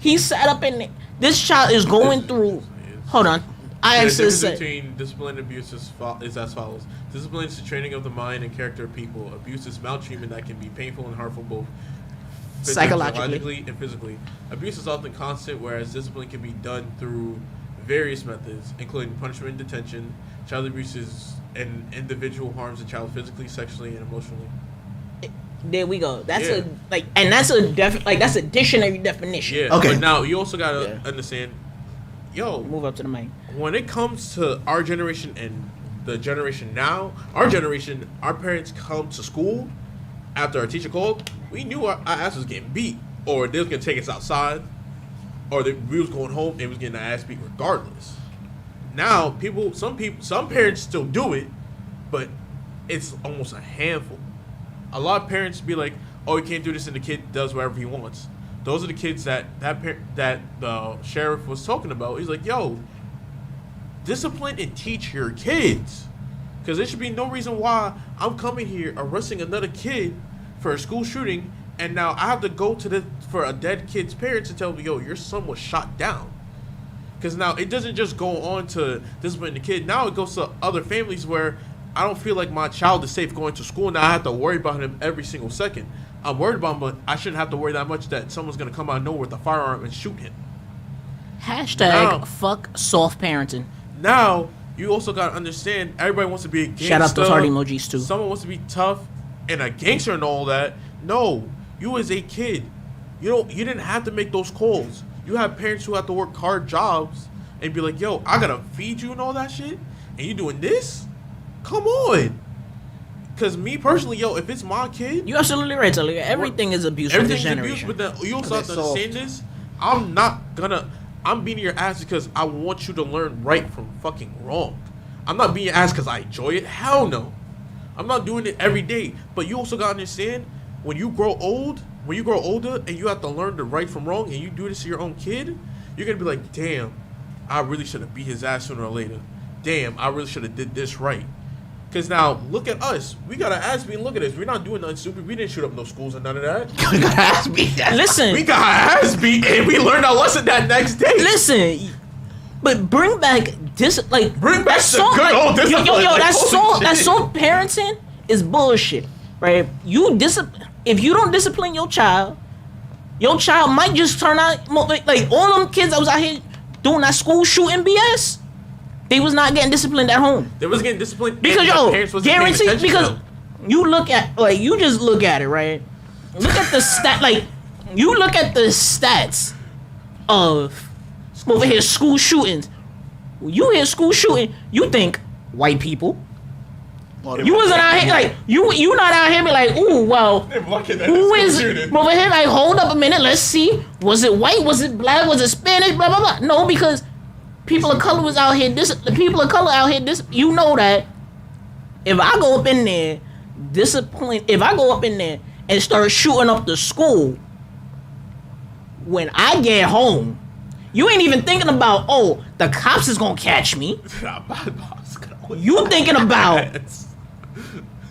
He sat up in there. This child is going through. Hold on. The difference between discipline and abuse is as follows. Discipline is the training of the mind and character of people. Abuse is maltreatment that can be painful and harmful both psychologically and physically. Abuse is often constant, whereas discipline can be done through various methods, including punishment, detention. Child abuse is an individual harms a child physically, sexually, and emotionally. There we go. That's that's a dictionary definition. Yeah. Okay. But now you also gotta understand. Move up to the mic. When it comes to our generation and the generation now, our generation, our parents come to school after our teacher called. We knew our ass was getting beat, or they was gonna take us outside, or we was going home and was getting our ass beat regardless. Now, some parents still do it, but it's almost a handful. A lot of parents be like, "Oh, you can't do this," and the kid does whatever he wants. Those are the kids that the sheriff was talking about. He's like, "Yo, discipline and teach your kids, because there should be no reason why I'm coming here arresting another kid for a school shooting, and now I have to go for a dead kid's parents to tell me, yo, your son was shot down." Because now it doesn't just go on to discipline the kid. Now it goes to other families where I don't feel like my child is safe going to school. Now I have to worry about him every single second. I'm worried about him, but I shouldn't have to worry that much that someone's going to come out of nowhere with a firearm and shoot him. # fuck soft parenting. Now, you also got to understand, everybody wants to be a gangster. Shout out those heart emojis too. Someone wants to be tough and a gangster and all that. No, you as a kid, you didn't have to make those calls. You have parents who have to work hard jobs and be like, yo, I gotta feed you and all that shit, and you doing this? Come on. Because me personally, if it's my kid, you absolutely right, Talia. Everything is abuse for this generation. Abuse, but then you also have to understand this. I'm beating your ass because I want you to learn right from fucking wrong. I'm not beating your ass because I enjoy it. Hell no. I'm not doing it every day. But you also gotta understand, when you grow older and you have to learn the right from wrong, and you do this to your own kid, you're gonna be like, damn, I really should have beat his ass sooner or later. Damn, I really should have did this right. Because now, look at us. We got our ass beat. Look at this. We're not doing nothing stupid. We didn't shoot up no schools and none of that. We got our ass beat. Listen. We got our ass beat and we learned our lesson that next day. Listen. Bring back Bring back the good old discipline. Yo, that's so parenting is bullshit, right? If you don't discipline your child might just turn out like all them kids that was out here doing that school shooting BS. They was not getting disciplined at home. They was getting disciplined because guarantee because you look at you just look at it, right? Look at the you look at the stats of over here school shootings. You hear school shooting, you think white people. You wasn't out here like you not out here be like, ooh, well, who is over here like hold up a minute, let's see. Was it white? Was it black? Was it Spanish? Blah blah blah. No, because people of color was out here. The people of color out here. You know that if I go up in there, if I go up in there and start shooting up the school, when I get home, you ain't even thinking about the cops is gonna catch me. You thinking about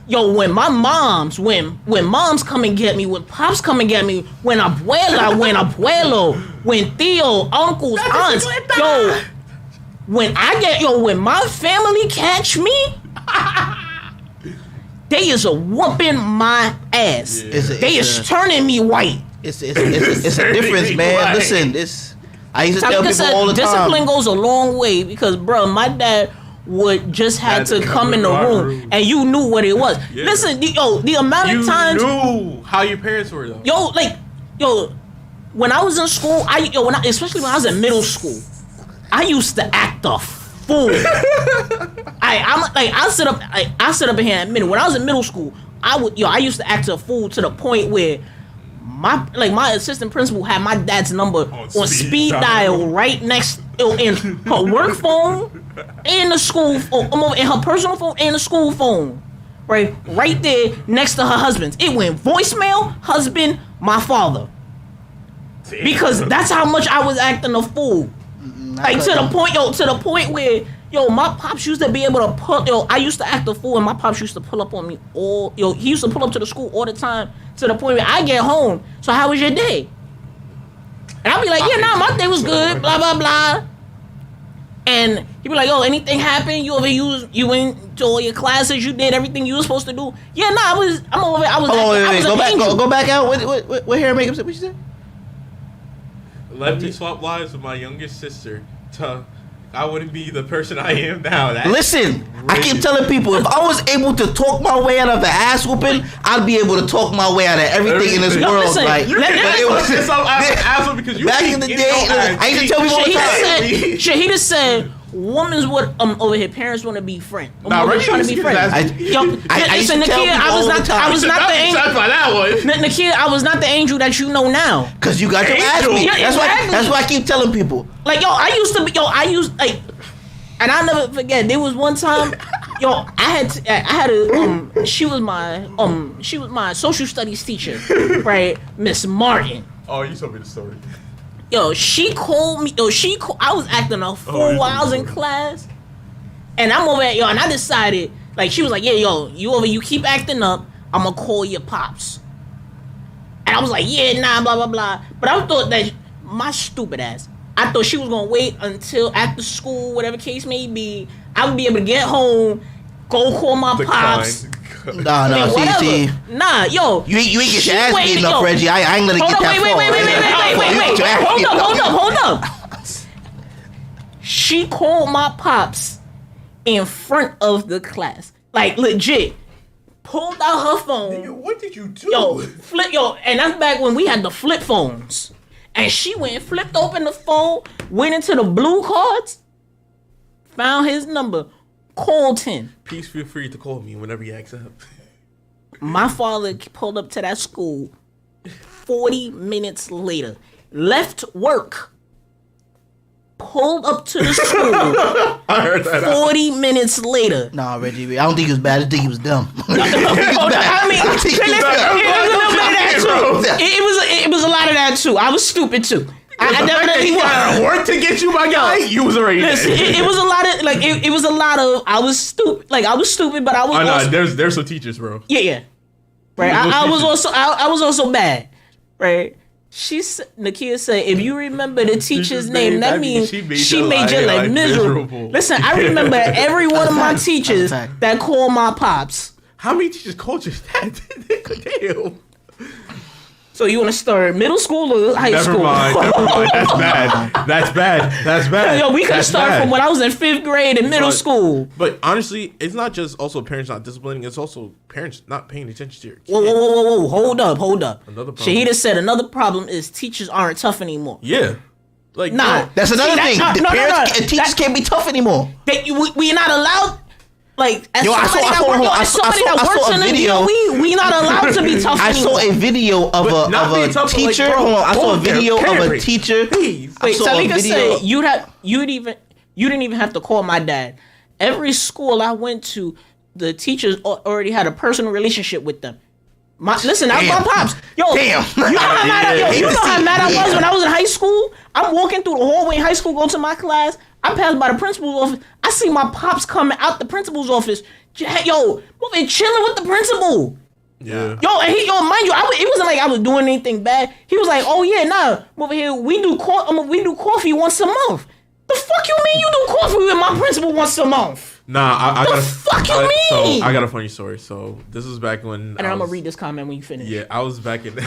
when my moms come and get me, when pops come and get me, when abuelo, when Theo, uncles, aunts, when my family catch me, they is whooping my ass. They is turning me white. It's a difference, man. Listen, I used to tell people all the time. Discipline goes a long way because, bro, my dad would just had to come in the room and you knew what it was. Yeah. Listen, the amount of times you knew how your parents were though. When I was in school, especially when I was in middle school, I used to act a fool. I sit up in here and admit it. When I was in middle school, I used to act a fool to the point where my assistant principal had my dad's number on speed dial right next in her work phone and the school phone, in her personal phone and the school phone, right there next to her husband's. It went voicemail, husband, my father, because that's how much I was acting a fool. To the point where my pops used to be able to I used to act a fool and my pops used to pull up on me he used to pull up to the school all the time to the point where I get home. So how was your day? And I'd be like, my day was good, blah, blah, blah. And he'd be like, anything happened? You went to all your classes, you did everything you were supposed to do. Yeah, I was Go back out. What hair and makeup? What you said? Let me swap lives with my youngest sister. I wouldn't be the person I am now. Listen, I keep telling people, if I was able to talk my way out of the ass whooping, I'd be able to talk my way out of everything in this world. Listen, back in the day, I used to tell people all the time. Shahida said, women's what over here, parents want to be friends. Reggie trying to be friends. I used to tell people all the time. I was not the angel. Nakia, I was not the angel that you know now. Because you got your ass beat. That's why I keep telling people. And I'll never forget. There was one time, she was my social studies teacher, right, Miss Martin. Oh, you told me the story. She called me. I was acting a fool while I was in class, and I'm over there, and I decided, she was like, you keep acting up, I'm gonna call your pops. And I was like, blah blah blah. But I thought that my stupid ass, I thought she was gonna wait until after school, whatever case may be, I would be able to get home, go call my pops. Nah, see. Nah, yo. You ain't get your ass beat enough, Reggie. I ain't gonna get that far. Wait. Hold up. She called my pops in front of the class. Legit. Pulled out her phone. Nigga, what did you do? And that's back when we had the flip phones. And she went and flipped open the phone, went into the blue cards, found his number, called him. Please feel free to call me whenever you ask up. My father pulled up to that school 40 minutes later, left work, pulled up to the school. I heard that 40 minutes later. Nah, Reggie, I don't think he was bad. I think he was dumb. It was a lot of that too. I was stupid too. I I definitely was. Work to get you, my guy. You was already dead. It was a lot of like it was a lot of I was stupid, but I was also, there's some teachers, bro. Yeah. Right. I was also bad. Right. Nakia said, if you remember the teacher's name, that means she made your life miserable. Listen, I remember every one of my teachers that called my pops. How many teachers called you that? Damn. So you want to start middle school or high school? Never mind. That's bad. Yo, we could start from when I was in 5th grade in middle school. But honestly, it's not just also parents not disciplining. It's also parents not paying attention to your kids. Whoa. Hold up. Another problem. Shahida said another problem is teachers aren't tough anymore. Yeah. Like, nah. That's another thing. Teachers can't be tough anymore. We're not allowed. Like, as I saw a video. We not allowed to be tough anymore. I saw a video of a teacher. Hold on, I saw a video of a teacher. Wait, Salika said you didn't even have to call my dad. Every school I went to, the teachers already had a personal relationship with them. Listen, I was my pops. Yo, damn. You know how mad I was when I was in high school? I'm walking through the hallway in high school, going to my class. I passed by the principal's office. I see my pops coming out the principal's office. Yo, moving, chilling with the principal. Yeah. Mind you, it wasn't like I was doing anything bad. He was like, "Oh yeah, nah, over here we do coffee once a month." The fuck you mean you do coffee with my principal once a month? Nah, the fuck you mean? So I got a funny story. So this was back when. And I'm gonna read this comment when you finish. Yeah, I was back in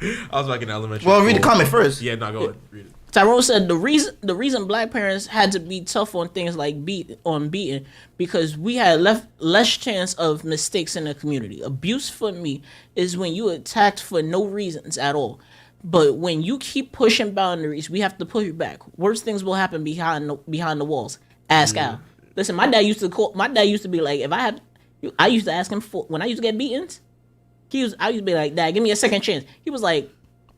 elementary. Well, school. read the comment first. Yeah, no, go ahead. Read it. Tyrone said the reason black parents had to be tough on things like beating because we had less chance of mistakes in the community. Abuse for me is when you attacked for no reasons at all. But when you keep pushing boundaries, we have to push back. Worse things will happen behind the walls. Ask Al. Listen, my dad used to be like, I used to ask him for when I used to get beatings. I used to be like, Dad, give me a second chance. He was like,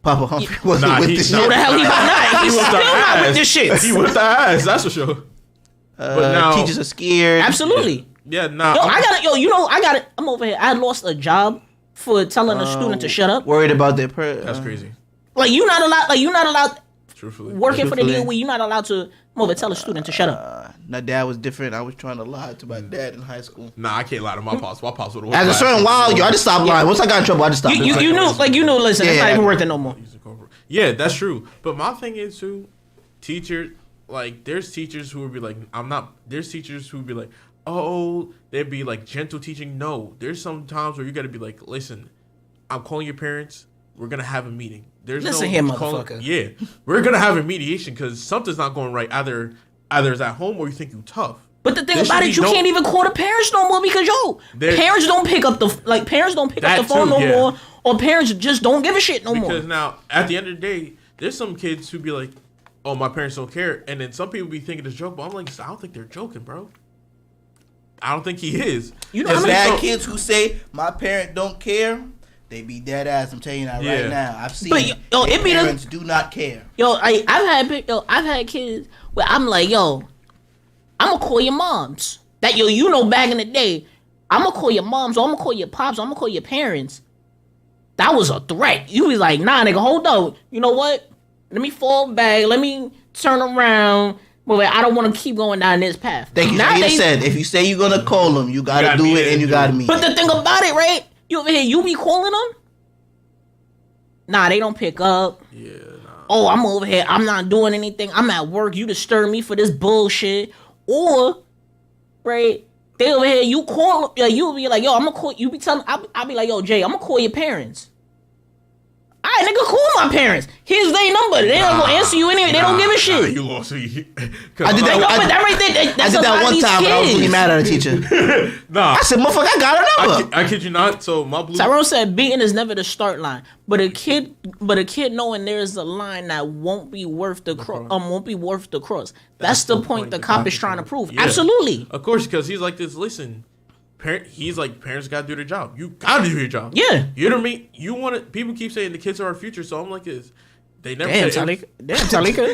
Papa Humphrey wasn't with this shit. No, the hell he was not. He's still not with this shit. He with the ass, that's for sure. But now teachers are scared. Absolutely. Yeah, nah. I got it. I'm over here. I lost a job for telling a student to shut up. Worried about their That's crazy. Like you're not allowed. Truthfully. Working for the DOE, you're not allowed to tell a student to shut up. My dad was different. I was trying to lie to my dad in high school. Nah, I can't lie to my pops. My pops would have. At a certain while, I just stopped lying. Once I got in trouble, I just stopped. You knew. Listen, it's not even worth it no more. Yeah, that's true. But my thing is too, teacher, like there's teachers who would be like, There's teachers who would be like, oh, they'd be like gentle teaching. No, there's some times where you got to be like, listen, I'm calling your parents. We're gonna have a meeting. Listen here, motherfucker. Yeah, we're gonna have a mediation because something's not going right. Either it's at home or you think you tough. But the thing about it, you can't even call the parents no more because parents don't pick up the phone no more, or parents just don't give a shit no more. Because now, at the end of the day, there's some kids who be like, "Oh, my parents don't care," and then some people be thinking it's a joke. But I'm like, I don't think they're joking, bro. I don't think he is. You know, bad kids who say my parent don't care. They be dead ass. I'm telling you that right now. I've seen parents do not care. I've had kids where I'm like, I'm gonna call your moms. Back in the day, I'm gonna call your moms, or I'm gonna call your pops, or I'm gonna call your parents. That was a threat. You be like, nah, nigga, hold on. You know what? Let me fall back. Let me turn around. But I don't want to keep going down this path. Thank you. Now said, if you say you're gonna call them, you gotta do it, and you gotta meet. But the thing about it, right? You over here, you be calling them? Nah, they don't pick up. Yeah, nah. Oh, I'm over here. I'm not doing anything. I'm at work. You disturb me for this bullshit. Or, right, they over here, you call, you be like, I'm gonna call, you be telling, I'll be like, Jay, I'm gonna call your parents. All right, nigga, call my parents. Here's their number. They don't gonna answer you anyway. They don't give a shit. You lost me. I did that one time when I was really mad at a teacher. I said, motherfucker, I got a number. I kid you not. So my blue. Tyrone said beating is never the start line, but a kid knowing there is a line that won't be worth the cross. That's the point the cop is trying to prove. Yeah. Absolutely. Of course, because he's like this. Listen. He's like, parents gotta do their job. You gotta do your job. Yeah. You know what I mean? You want to. People keep saying the kids are our future, so I'm like this. They never. Damn, Talika.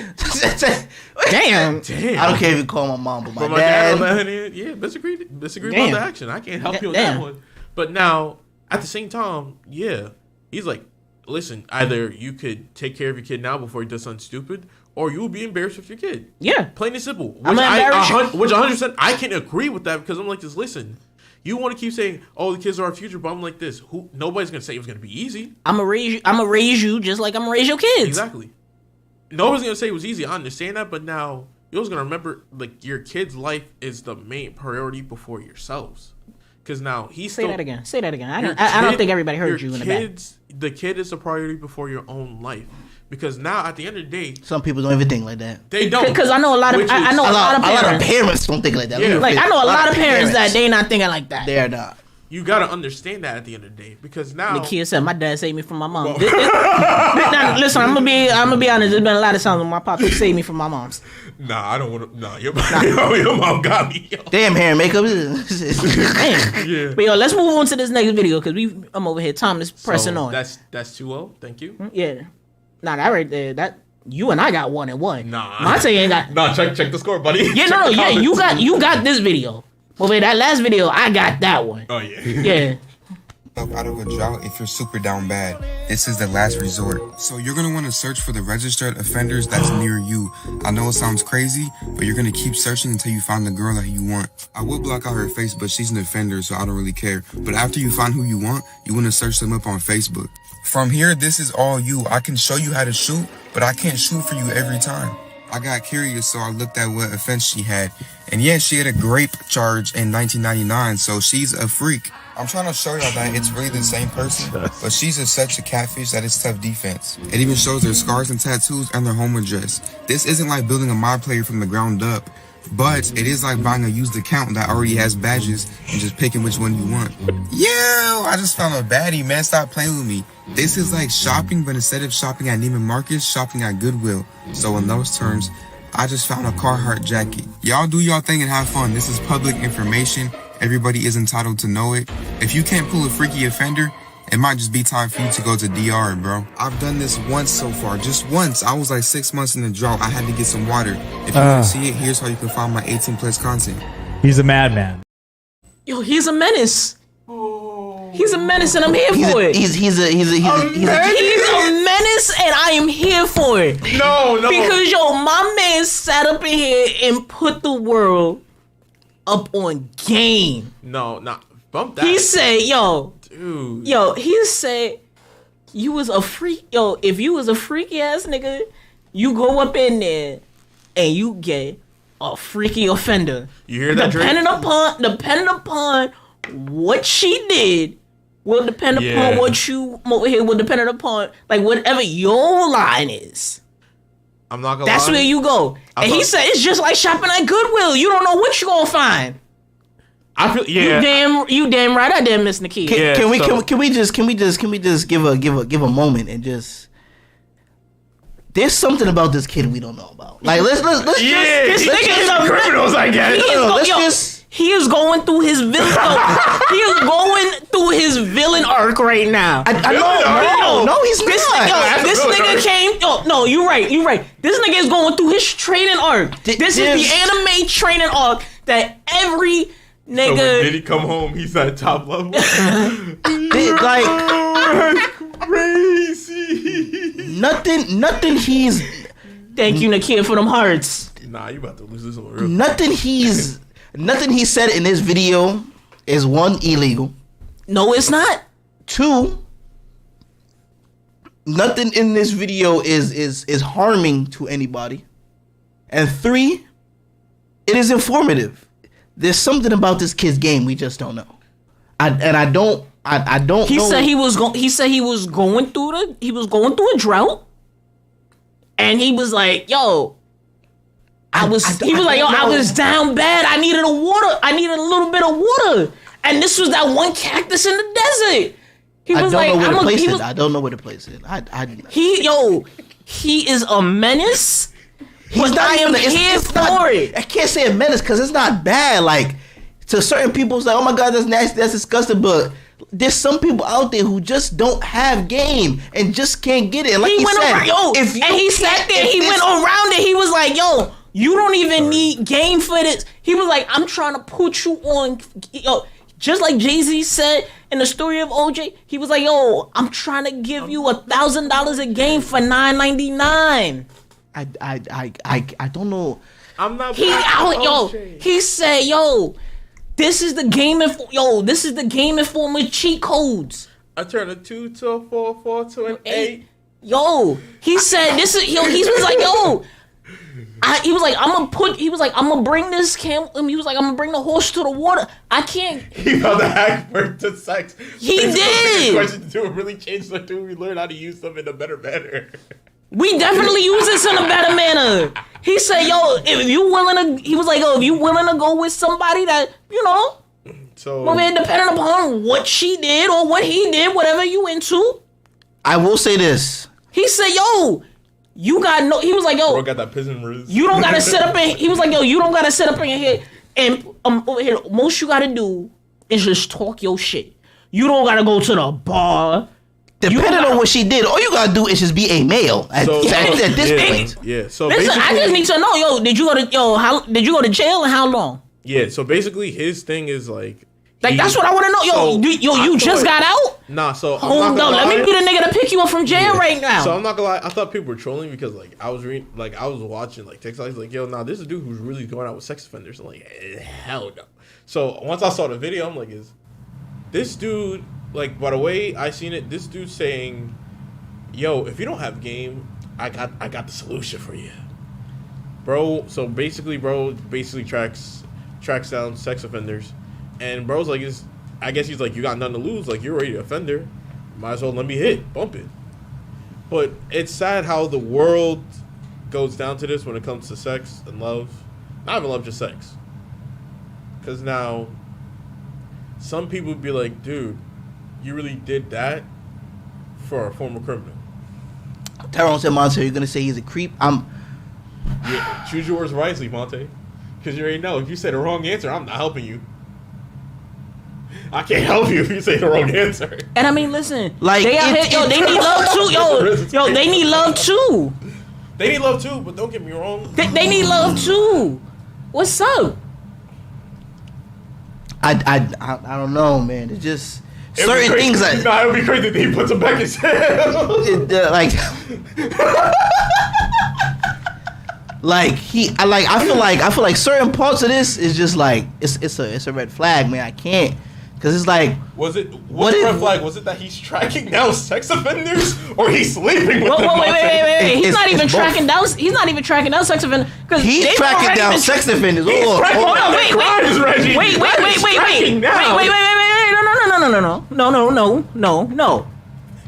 Damn. I don't care if you call my mom, but my dad. Disagree about the action. I can't help you on that one. But now, at the same time, he's like, listen, either you could take care of your kid now before he does something stupid, or you will be embarrassed with your kid. Yeah. Plain and simple. Which I'm embarrassed. Which 100% I can agree with that because I'm like this. Listen, you want to keep saying, "Oh, the kids are our future," but I'm like this. Nobody's gonna say it was gonna be easy. I'm gonna raise you just like I'm gonna raise your kids. Exactly. Nobody's gonna say it was easy. I understand that, but now you're always gonna remember like your kid's life is the main priority before yourselves. Because now he's Say that again. Say that again. I don't think everybody heard you in the back. The kid is a priority before your own life. Because now, at the end of the day, some people don't even think like that. They don't. Because I know a lot of I know a lot of parents. A lot of parents don't think like that. Yeah. Like I know a lot of parents that they not thinking like that. They're not. You gotta understand that at the end of the day, because now the kid said, "My dad saved me from my mom." Now, listen, I'm gonna be honest. There's been a lot of times when my papa saved me from my mom's. Nah, I don't want to. Nah, your mom got me. Yo. Damn, hair and makeup. Damn. Yeah. But yo, let's move on to this next video because I'm over here. Time is pressing on. That's 2-0. Thank you. Yeah. Nah, that right there. That you and I got 1-1. Nah, Monty ain't got. Nah, check the score, buddy. Yeah, no, yeah. You got this video. Over that last video, I got that one. Oh yeah. Yeah. Out of a drought if you're super down bad. This is the last resort. So you're going to want to search for the registered offenders that's near you. I know it sounds crazy, but you're going to keep searching until you find the girl that you want. I will block out her face, but she's an offender, so I don't really care. But after you find who you want, you want to search them up on Facebook. From here, this is all you. I can show you how to shoot, but I can't shoot for you every time. I got curious, so I looked at what offense she had. And yeah, she had a grape charge in 1999, so she's a freak. I'm trying to show y'all that it's really the same person, but she's such a catfish that it's tough defense. It even shows their scars and tattoos and their home address. This isn't like building a mod player from the ground up, but it is like buying a used account that already has badges and just picking which one you want. Yo, I just found a baddie, man. Stop playing with me. This is like shopping, but instead of shopping at Neiman Marcus, shopping at Goodwill. So in those terms, I just found a Carhartt jacket. Y'all do y'all thing and have fun. This is public information. Everybody is entitled to know it. If you can't pull a freaky offender, it might just be time for you to go to DR, bro. I've done this once so far, just once. I was like 6 months in the drought. I had to get some water. If you want to see it, here's how you can find my 18 plus content. He's a madman. Yo, he's a menace. He's a menace, and I'm here for it. He's a menace, and I am here for it. No. Because yo, my man sat up in here and put the world up on game. No, not bump that. He said, yo, dude. Yo, he said, you was a freak. Yo, if you was a freaky ass nigga, you go up in there and you get a freaky offender. You hear that, depending upon what she did, will depend upon what you over here will depend upon, like whatever your line is. I'm not gonna That's lie. where you go. And he said it's just like shopping at Goodwill. You don't know what you gonna find. I feel You damn right I did, Miss Nikki. Can we just give a moment and just. There's something about this kid we don't know about. Like let's this nigga is a criminals, I guess. He is going through his villain. He is going through his villain arc right now. I know. No, he's not. This nigga came. No, you're right. This nigga is going through his training arc. This is the anime training arc that every nigga. So did he come home? He's at top level. Crazy. Nothing. He's. Thank you, Nakia, for them hearts. Nah, you about to lose this one real. Nothing he said in this video is 1, illegal. No, it's not. 2, nothing in this video is harming to anybody. And 3, it is informative. There's something about this kid's game we just don't know. I don't know. He said he was going through a drought, and he was like, "Yo, I was down bad. I needed a little bit of water, and this was that one cactus in the desert." He was like, I don't know where to place it. He is a menace. He's but not I am even, here for it. I can't say a menace because it's not bad. Like, to certain people, it's like, oh my God, that's nasty, that's disgusting. But there's some people out there who just don't have game and just can't get it. And like he went around, he sat there, he went around it. He was like, yo, you don't even need game for this. He was like, I'm trying to put you on, Just like Jay-Z said in the story of OJ, he was like, yo, I'm trying to give you $1,000 a game for $9.99. I don't know. I'm not. He said, yo, this is the Game Informer cheat codes. I turned a 2 to a 4, 4 to an 8. Yo, he said this is he was like, yo. He was like, I'm gonna bring this he was like, I'm gonna bring the horse to the water. I can't. He found the hack word to sex. He did. Question to really changed the two. We learned how to use them in a better manner. We definitely use this in a better manner. He said, yo, if you willing to, he was like, yo, if you willing to go with somebody that, so depending upon what she did or what he did, whatever you into. I will say this. He said, yo, you got no, he was like, yo, bro got that pigeon ruse. You don't gotta sit up in, he was like, yo, you don't gotta sit up in here and over here, most you gotta do is just talk your shit. You don't gotta go to the bar. Depending on what she did, all you gotta do is just be a male at this point. Yeah. So listen, I just need to know, yo, did you go to jail and how long? Yeah. So basically, his thing is like that's what I want to know. You just got out? Nah. So hold on, let me be the nigga to pick you up from jail right now. So I'm not gonna lie. I thought people were trolling because I was watching TikToks like, yo, nah, this is a dude who's really going out with sex offenders. I'm like, hell no. So once I saw the video, I'm like, is this dude? Like, by the way I seen it, this dude saying, yo, if you don't have game, I got the solution for you. Bro, so basically tracks down sex offenders. And bro's like, I guess he's like, you got nothing to lose. Like, you're already an offender. Might as well let me bump it. But it's sad how the world goes down to this when it comes to sex and love. Not even love, just sex. Because now, some people would be like, dude, you really did that for a former criminal. Tyrone said, Monty, you're gonna say he's a creep? Yeah, choose your words wisely, Monty. Because you already know, if you say the wrong answer, I'm not helping you. I can't help you if you say the wrong answer. And I mean, listen, like they need love too. Yo, they need love too. They need love too, but don't get me wrong. They need love too. What's up? I don't know, man. It's just certain things like. Nah, it would be crazy if he puts him back in jail. I feel like certain parts of this is just like it's a red flag, man. I can't, because it's like, what's the red flag? Was it that he's tracking down sex offenders or he's sleeping with them? Wait. He's not even tracking down sex offenders, because he's tracking down sex offenders. Wait. No.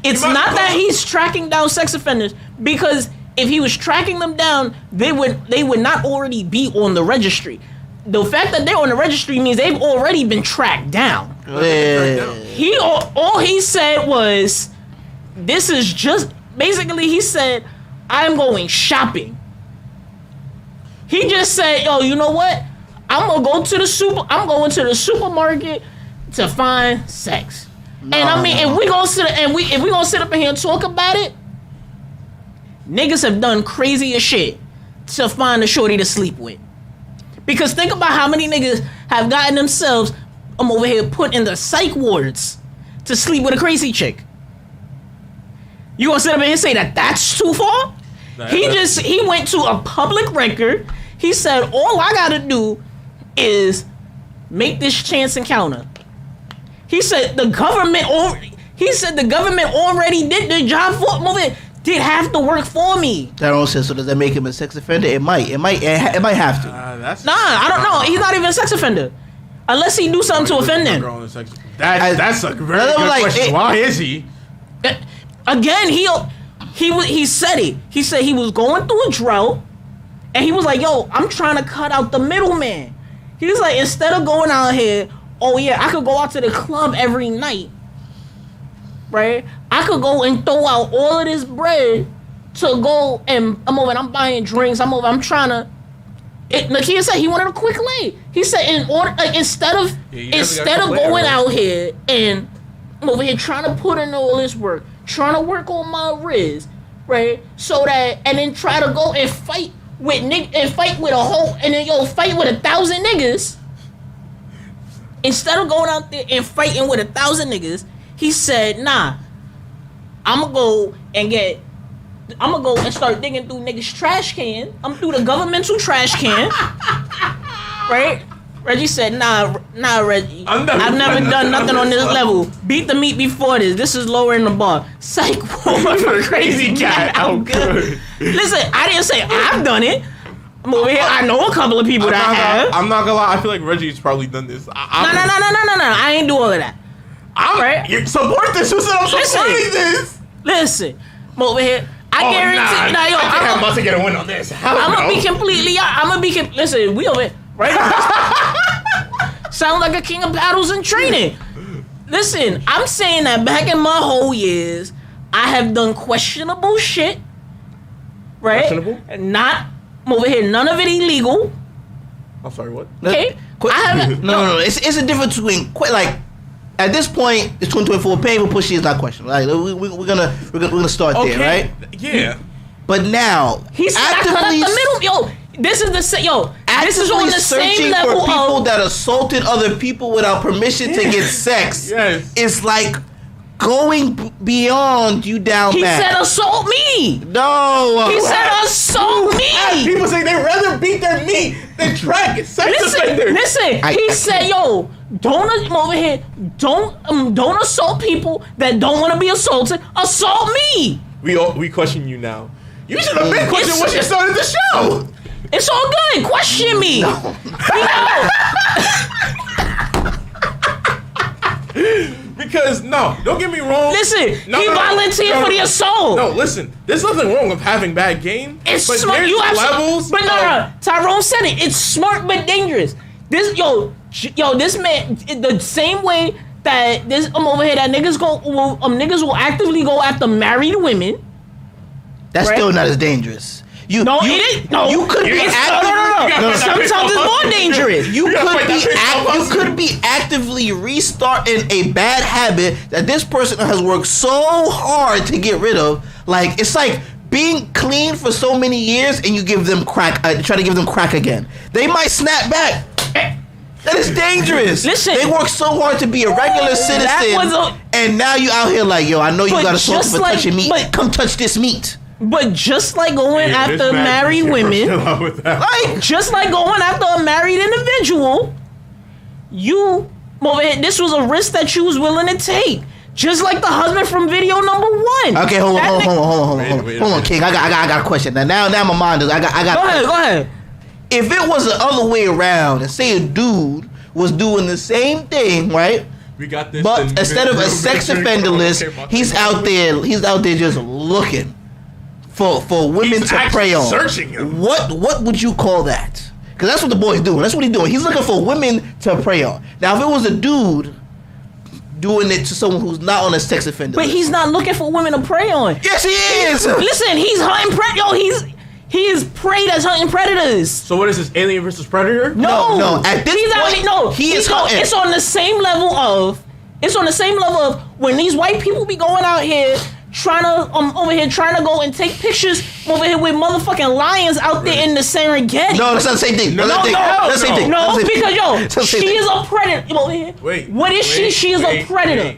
It's not that he's tracking down sex offenders, because if he was tracking them down, they would not already be on the registry. The fact that they're on the registry means they've already been tracked down. All he said was, this is just basically, he said, I'm going shopping. He just said, yo, you know what? I'm going to the supermarket to find sex. And I mean, if we gonna sit up in here and talk about it, niggas have done crazy as shit to find a shorty to sleep with. Because think about how many niggas have gotten themselves over here put in the psych wards to sleep with a crazy chick. You gonna sit up here and say that that's too far? He went to a public record. He said, all I gotta do is make this chance encounter. He said the government already did the job for me. Did have to work for me. Tyrone says, so does that make him a sex offender? It might have to. I don't know. He's not even a sex offender, unless he do something to offend them. That's a very good question. Why is he? Again, he said it. He said he was going through a drought, and he was like, "Yo, I'm trying to cut out the middleman." He was like, instead of going out here, oh yeah, I could go out to the club every night, right? I could go and throw out all of this bread to go and I'm buying drinks. I'm trying to. Like he said, he wanted a quick lay. He said, instead of going out here and I'm over here trying to put in all this work, trying to work on my wrist, right? So that, and then try to go and fight with fight with 1,000 niggas. instead of going out there and fighting with 1,000 niggas, he said, nah, I'm gonna go and start digging through niggas' trash can. I'm through the governmental trash can. Right? Reggie said, nah, Reggie. I've never done nothing on this level. Beat the meat before this. This is lowering the bar. Psych, crazy cat. I'm good. Listen, I didn't say I've done it. I'm over here. I know a couple of people that have. I'm not gonna lie. I feel like Reggie's probably done this. No. I ain't do all of that. Right? You support this. Who said I'm supporting this? Listen, I'm over here. I guarantee. Nah, yo, I'm about to get a win on this. I'm gonna be completely. Listen, we over here. Right? Sound like a king of paddles in training. Listen, I'm saying that back in my whole years, I have done questionable shit. Right? Questionable? Not over here. None of it illegal. I'm sorry. What? Okay. No. It's a difference between like. At this point, it's 2024. Paying for pussy is not questionable. Like we're gonna start there, right? Yeah. But now he's actively the middle. Yo, this is the This is on the same level for people that assaulted other people without permission to get sex. Yes. It's like going beyond you down bad. He said assault me. No. He said assault me. People say they'd rather beat their meat than track it. Sex offenders. Listen. He said, yo, don't over here. Don't assault people that don't want to be assaulted. Assault me. We question you now. You should have been questioned once you started the show. It's all good. Question me. No. Because don't get me wrong. Listen, he volunteered for the assault. No, listen. There's nothing wrong with having bad game. It's but smart. There's levels. But no. Tyrone said it. It's smart but dangerous. This man, the same way that this over here that niggas will actively go after married women. That's still not as dangerous. It is. No, you could be actively. No. Sometimes it's more dangerous. You could be actively restarting a bad habit that this person has worked so hard to get rid of. Like it's like being clean for so many years and you give them crack. Try to give them crack again. They might snap back. That is dangerous. Listen, they work so hard to be a regular citizen, and now you out here like, yo, I know you got assaulted for touching meat. Come touch this meat. But just like going after married women, just like going after a married individual, this was a risk that you was willing to take. Just like the husband from video number 1. Okay, hold on, King. I got a question. Now my mind is. I got. Go ahead. If it was the other way around, and say a dude was doing the same thing, right? We got this. But instead of a sex offender list, he's out there just looking for women to prey on. Searching him. What would you call that? Because that's what the boy's doing. That's what he's doing. He's looking for women to prey on. Now, if it was a dude doing it to someone who's not on a sex offender list. He's not looking for women to prey on. Yes, he is. Listen, he's hunting he is prey that's hunting predators. So what is this, Alien versus Predator? No. At this point, he's hunting. It's on the same level of when these white people be going out here trying to go and take pictures over here with motherfucking lions out there in the Serengeti. No, that's not the same thing. No, because she is a predator over here. What is she? She is a predator.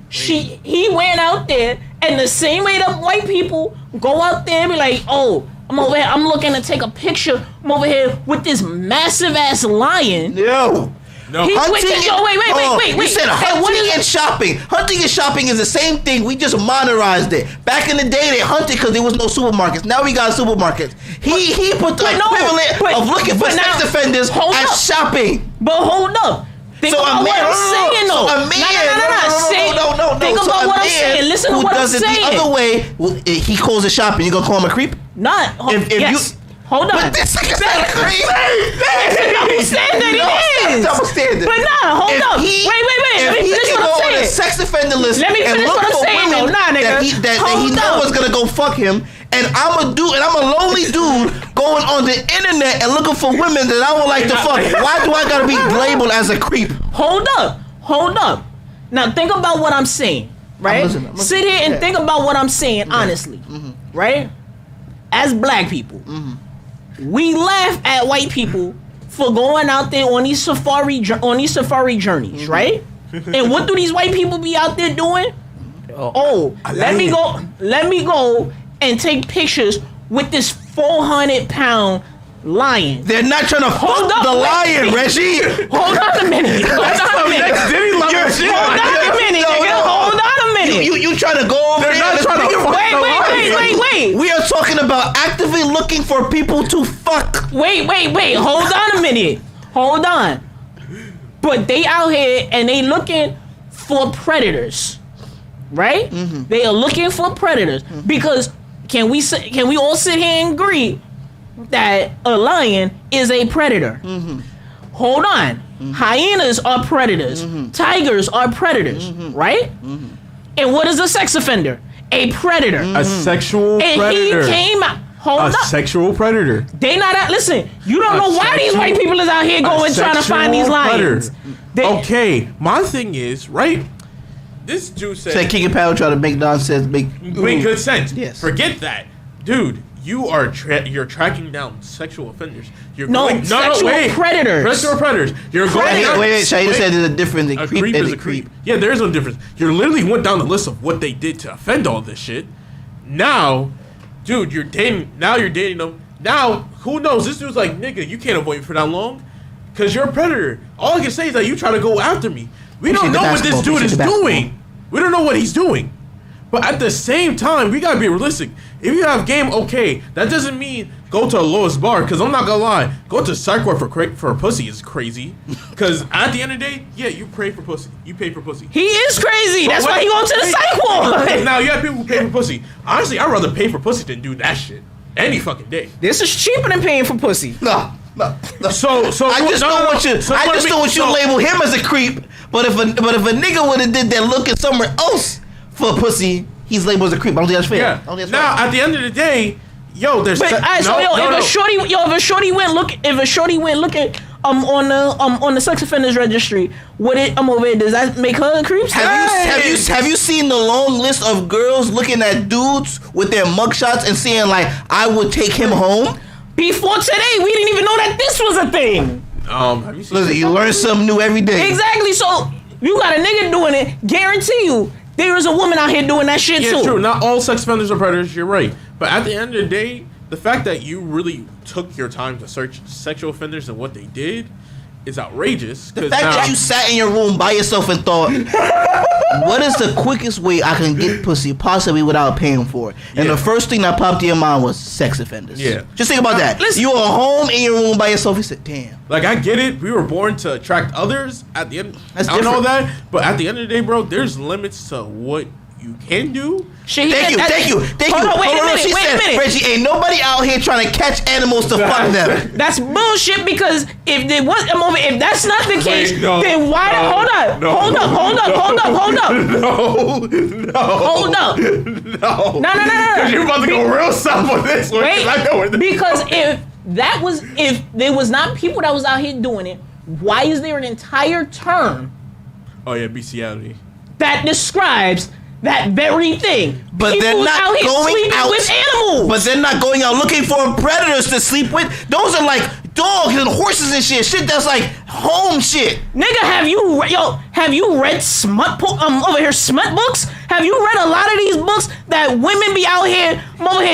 He went out there, and the same way that white people go out there and be like, oh, I'm over here. I'm looking to take a picture. I'm over here with this massive ass lion. No. Wait. You said hunting and shopping. Hunting and shopping is the same thing. We just modernized it. Back in the day, they hunted because there was no supermarkets. Now we got supermarkets. He put the equivalent of looking for sex offenders as shopping. But hold up. Think about what I'm saying, though. No. Think about what I'm saying. Listen to what I'm saying. Who does it the other way, he calls it shopping. You gonna call him a creep? Not. Hold on. But this nigga's not a creep. Double standard it is. Double standard. But hold up. Wait. Let me finish what I'm saying. On a sex offender list. Let me finish what I'm saying, though. Nah, nigga. That he knows is gonna go fuck him. And I'm a lonely dude going on the internet and looking for women that I would like to fuck. Why do I gotta be labeled as a creep? Hold up. Now think about what I'm saying, right? I'm listening. Sit here and think about what I'm saying, honestly, right? As black people, we laugh at white people for going out there on these safari journeys, right? And what do these white people be out there doing? Let me go and take pictures with this 400-pound lion. They're not trying to fuck the lion, Reggie. Hold on a minute. Hold on a minute. Hold on a minute. You trying to go over there? They're not trying to fuck the lion. Wait. We are talking about actively looking for people to fuck. Wait. Hold on a minute. Hold on. But they out here and they looking for predators, right? Mm-hmm. They are looking for predators because can we all sit here and agree that a lion is a predator? Mm-hmm. Hold on. Mm-hmm. Hyenas are predators. Mm-hmm. Tigers are predators, right? Mm-hmm. And what is a sex offender? A predator. A sexual predator. And he came out. Hold up. Sexual predator. They not out. Listen, you don't know why these white people is out here going trying to find these lions. Okay, my thing is, right? This Jew said King of Power try to make nonsense, make good sense. Yes. Forget that, dude. You're tracking down sexual offenders. Sexual predators. Sexual predators. You're going. Wait. Shahid said there's a difference. A creep is a creep. Yeah, there is no difference. You literally went down the list of what they did to offend all this shit. Now, dude, you're dating them. Now, who knows? This dude's like, nigga, you can't avoid me for that long, cause you're a predator. All I can say is that you try to go after me. We don't know what this dude is doing. We don't know what he's doing. But at the same time, we gotta be realistic. If you have game, okay, that doesn't mean go to the lowest bar. Cause I'm not gonna lie, go to psych ward for a pussy is crazy. Cause at the end of the day, yeah, you pay for pussy. You pay for pussy. He is crazy. That's why he going to the psych ward. Now you have people who pay for pussy. Honestly, I'd rather pay for pussy than do that shit any fucking day. This is cheaper than paying for pussy. No. So I just don't want you. I just don't want you to label him as a creep. But if a nigga would have did that looking somewhere else for pussy, he's labeled as a creep. I don't think that's fair. Yeah. Now at the end of the day, there's. If a shorty went looking on the sex offenders registry, would it over here, does that make her a creep? Have you seen the long list of girls looking at dudes with their mugshots and saying like, I would take him home? Before today, we didn't even know that this was a thing. Have you seen Listen, you learn something new every day. Exactly. So you got a nigga doing it. Guarantee you, there is a woman out here doing that shit too. Yeah, true. Not all sex offenders are predators. You're right. But at the end of the day, the fact that you really took your time to search sexual offenders and what they did is outrageous. The fact that you sat in your room by yourself and thought, what is the quickest way I can get pussy possibly without paying for it? And the first thing that popped in your mind was sex offenders. Yeah. Just think about that. Listen, you were home in your room by yourself. You said, damn. Like, I get it. We were born to attract others at the end. That's I know different. that. But at the end of the day, bro, there's limits to what you can do. Thank you. Hold on, wait a minute. Reggie, ain't nobody out here trying to catch animals to fuck them. That's bullshit because if that's not the case, then why? Hold up. No. Because you're about to go real soft on this one. Because if there was not people that was out here doing it, why is there an entire term? Oh yeah, bestiality. That describes that very thing. But people they're not out here going sleeping out with animals. But they're not going out looking for predators to sleep with. Those are like dogs and horses and shit. Shit that's like home shit. Nigga, have you read smut books? Have you read a lot of these books that women be out here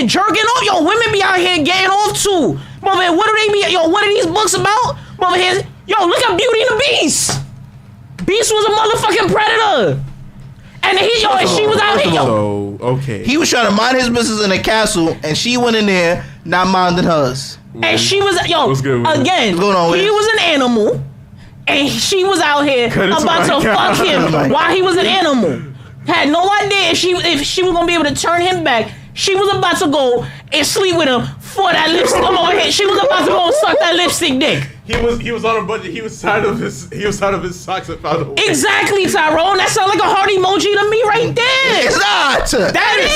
jerking off? Women be out here getting off too. What are these books about? Look at Beauty and the Beast. Beast was a motherfucking predator. And she was out here. Okay. He was trying to mind his business in the castle, and she went in there not minding hers. And she was What's good with again. What's going on with he was an animal, and she was out here about to fuck him while he was an animal. Had no idea if she was gonna be able to turn him back. She was about to go and sleep with him for that lipstick. I'm over here. She was about to go and suck that lipstick dick. He was on a budget. He was tired of his socks that found a way. Exactly, Tyrone. That sounds like a heart emoji to me right there. It's not. That is.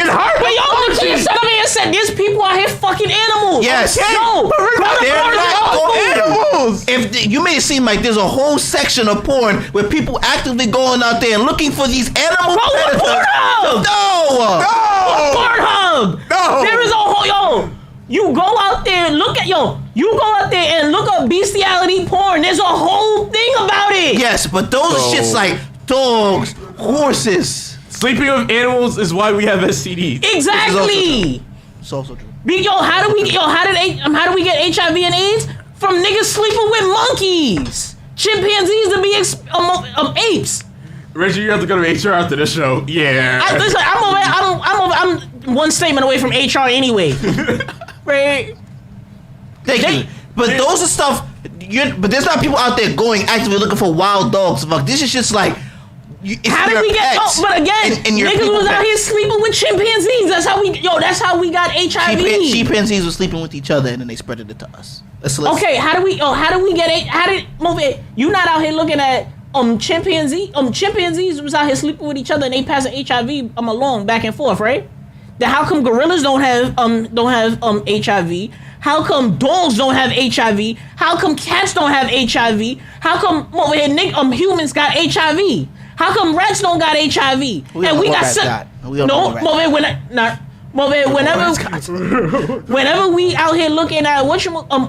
It's heart But you sat up here and said there's people out here fucking animals. Yes. No. They're not animals. You made it seem like there's a whole section of porn where people actively going out there and looking for these animal predators. Pornhub. No. Pornhub. No. There is a whole You go out there and look at you go out there and look up bestiality porn. There's a whole thing about it. Yes, but those are shits like dogs, horses. Sleeping with animals is why we have STDs. Exactly. It's also true. How do we get HIV and AIDS? From niggas sleeping with monkeys, chimpanzees to be apes. Reggie, you have to go to HR after this show. Yeah. I'm one statement away from HR anyway. Right? Thank you. But those are stuff. But there's not people out there going actively looking for wild dogs. Fuck, this is just like. How did we get? But again, niggas was out here sleeping with chimpanzees. That's how we got HIV. Chimpanzees were sleeping with each other and then they spread it to us. Okay, how do we get it? How did move it? You not out here looking at chimpanzees? Chimpanzees was out here sleeping with each other and they passing HIV along back and forth, right? Then how come gorillas don't have HIV? How come dogs don't have HIV? How come cats don't have HIV? How come over here humans got HIV? How come rats don't got HIV? And we got whenever we out here looking at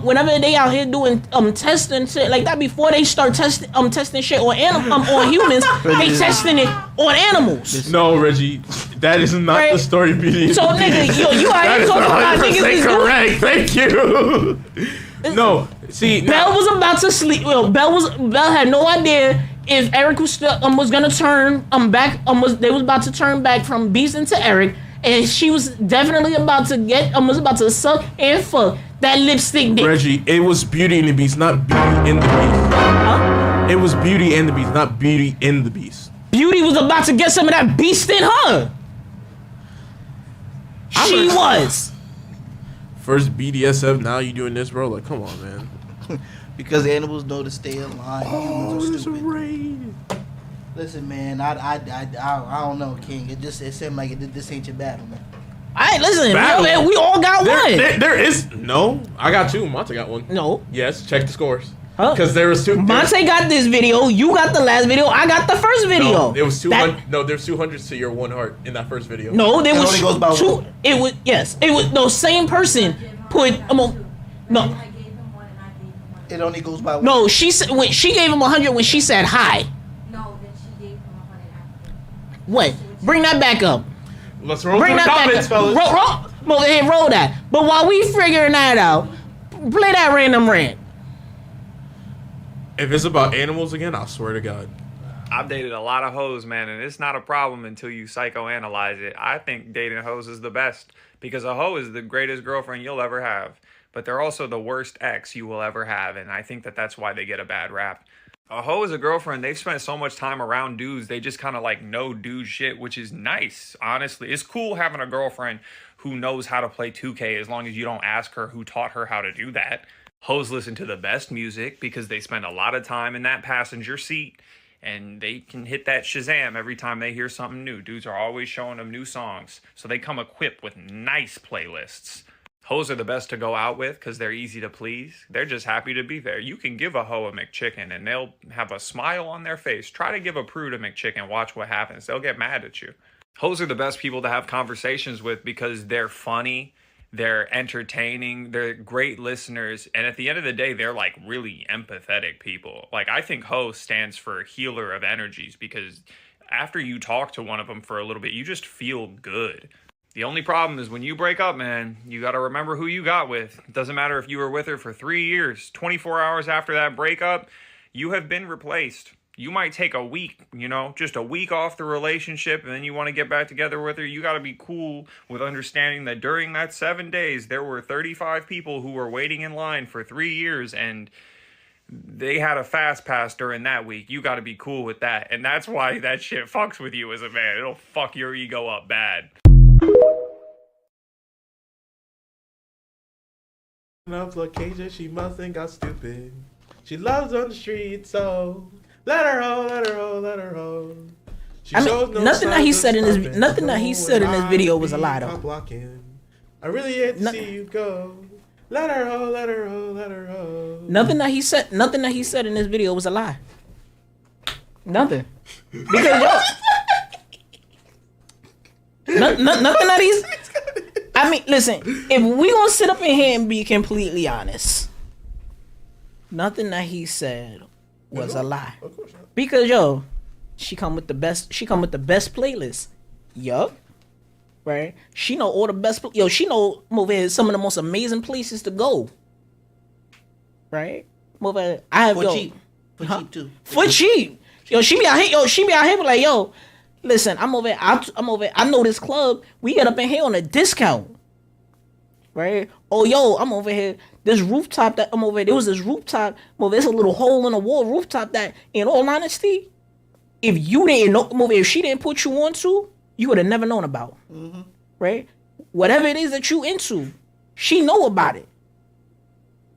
whenever they out here doing testing shit like that before they start testing shit on humans, they testing it on animals. No, Reggie, that is not the story. Beauty. So nigga, you out here talking about niggas is correct. Thank you. No, see, Bell was about to sleep. Well, Bell had no idea if Eric was still was gonna turn back. They was about to turn back from Beast into Eric. And she was definitely about to suck and fuck that lipstick dick. Reggie, it was Beauty and the Beast, not Beauty and the Beast. Huh? It was Beauty and the Beast, not Beauty in the Beast. Beauty was about to get some of that beast in her. She was. First BDSM, now you doing this, bro? Like, come on, man. Because animals know to stay in line. Oh, it's a raid. Listen, man, I don't know, King. It seemed like this ain't your battle, man. Alright, listen, we all got one. There is no. I got two. Monty got one. No. Yes, check the scores. Because there was two. Monty got this video. You got the last video. I got the first video. No, it was 200. No, there's 200s to your one heart in that first video. No, there was only goes by two. one. It was it was no same person put no. It only goes by one. No, she said when she gave him 100 when she said hi. What? Bring that back up. Let's roll through the comments, fellas. Roll that. But while we figuring that out, play that random rant. If it's about animals again, I swear to God. I've dated a lot of hoes, man, and it's not a problem until you psychoanalyze it. I think dating hoes is the best because a hoe is the greatest girlfriend you'll ever have, but they're also the worst ex you will ever have, and I think that's why they get a bad rap. A hoe is a girlfriend. They've spent so much time around dudes. They just kind of like know dude shit, which is nice, honestly. It's cool having a girlfriend who knows how to play 2K as long as you don't ask her who taught her how to do that. Hoes listen to the best music because they spend a lot of time in that passenger seat and they can hit that Shazam every time they hear something new. Dudes are always showing them new songs, so they come equipped with nice playlists. Hoes are the best to go out with because they're easy to please. They're just happy to be there. You can give a hoe a McChicken and they'll have a smile on their face. Try to give a prude a McChicken. Watch what happens. They'll get mad at you. Hoes are the best people to have conversations with because they're funny, they're entertaining, they're great listeners, and at the end of the day, they're like really empathetic people. Like, I think hoe stands for healer of energies because after you talk to one of them for a little bit, you just feel good. The only problem is when you break up, man, you got to remember who you got with. It doesn't matter if you were with her for 3 years, 24 hours after that breakup, you have been replaced. You might take a week, just a week off the relationship, and then you want to get back together with her. You got to be cool with understanding that during that 7 days, there were 35 people who were waiting in line for 3 years, and they had a fast pass during that week. You got to be cool with that. And that's why that shit fucks with you as a man. It'll fuck your ego up bad. Application, she must think I'm stupid. She loves on the street, so let her hoe, let her hoe, let her hoe. Nothing that he said in this video was a lie though. I really hate to see you go. Let her hoe, let her hoe, let her hoe. Nothing that he said in this video was a lie. Nothing. Because nothing that he's I mean, listen, if we gonna sit up in here and be completely honest, nothing that he said was a lie. Of course not. Because she come with the best playlist. Yup. Right? She know all the best she know some of the most amazing places to go. Right? I have cheap. Cheap too. For cheap. She be out here like, listen, I'm over here. I know this club. We get up in here on a discount. Right? Oh, I'm over here. This rooftop that I'm over here. There was this rooftop. There's a little hole in the wall rooftop that, in all honesty, if you didn't know, if she didn't put you on to, you would have never known about. Mm-hmm. Right? Whatever it is that you into, she know about it.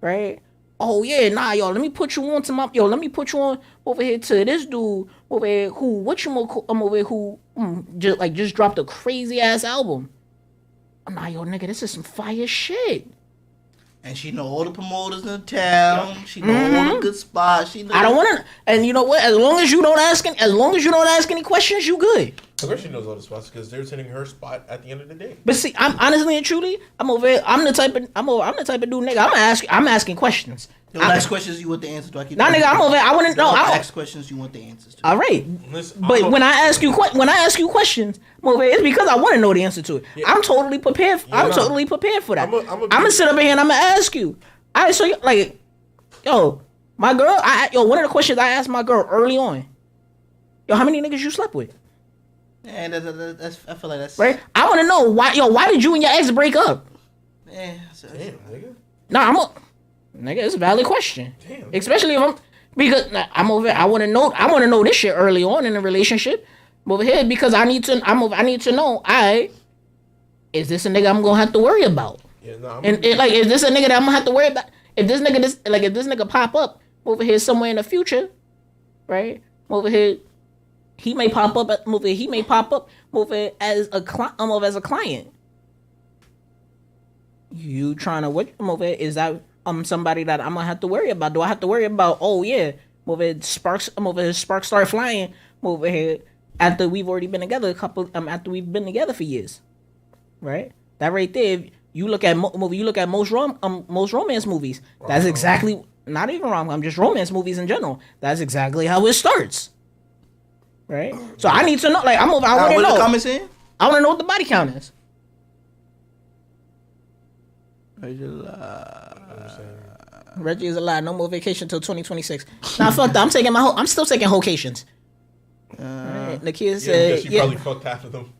Right? Oh yeah, nah, let me put you on to let me put you on over here to this dude over here who just dropped a crazy ass album. Nah, nigga, this is some fire shit. And she know all the promoters in town. She know all the good spots. She know. I don't want to. And you know what? As long as you don't ask any questions, you good. Of course, she knows all the spots because they're sending her spot at the end of the day. But see, I'm honestly and truly, I'm over here. I'm the type of dude, nigga. I'm asking questions. Don't ask questions you want the answer to. Nigga, I'm over here. I want to know. Ask questions you want the answers to. All right. Listen, but when I ask you questions, I'm over here, it's because I want to know the answer to it. Yeah. I'm totally prepared. Totally prepared for that. I'm gonna sit up here and I'm gonna ask you. All right, so my girl. One of the questions I asked my girl early on. How many niggas you slept with? And that's I feel like that's right. I want to know why. Why did you and your ex break up? Damn, nigga. Nah, nigga. It's a valid question. Damn. Especially if I'm over here. I want to know this shit early on in the relationship. I'm over here because I need to know. Is this a nigga I'm gonna have to worry about? Yeah, no. Is this a nigga that I'm gonna have to worry about? If this nigga pop up over here somewhere in the future, right? Over here. He may pop up as a client. You trying to is that somebody that I'm gonna have to worry about? Do I have to worry about? Oh yeah, sparks start flying over here after we've already been together after we've been together for years, right? That right there. You look at most romance movies. That's exactly not even rom-com, just romance movies in general. That's exactly how it starts. Right? So I need to know. I want to know. Comments in? I want to know what the body count is. Reggie is alive. No more vacation till 2026. Nah, fuck that. I'm still taking vocations. Right. The kid said, she probably fucked half of them.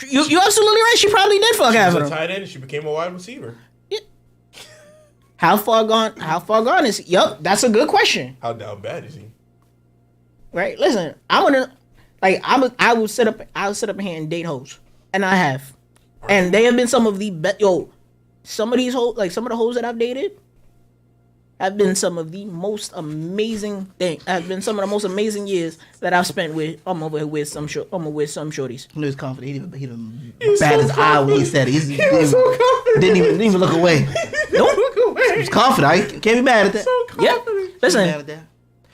You absolutely right. She probably did fuck half of them. She was a tight end. She became a wide receiver. Yeah. How far gone is he? Yup, that's a good question. How down bad is he? Right. Listen, I want to. I will sit up here and date hoes, and I have, and they have been some of the best. Some of these hoes, some of the hoes that I've dated, have been some of the most amazing things. Have been some of the most amazing years that I've spent with. I'm over here with some shorties. He was confident. He didn't bat his eye when he said it. He was so confident. Didn't even look away. He was confident. I can't be mad at that. So confident. Yeah. Listen.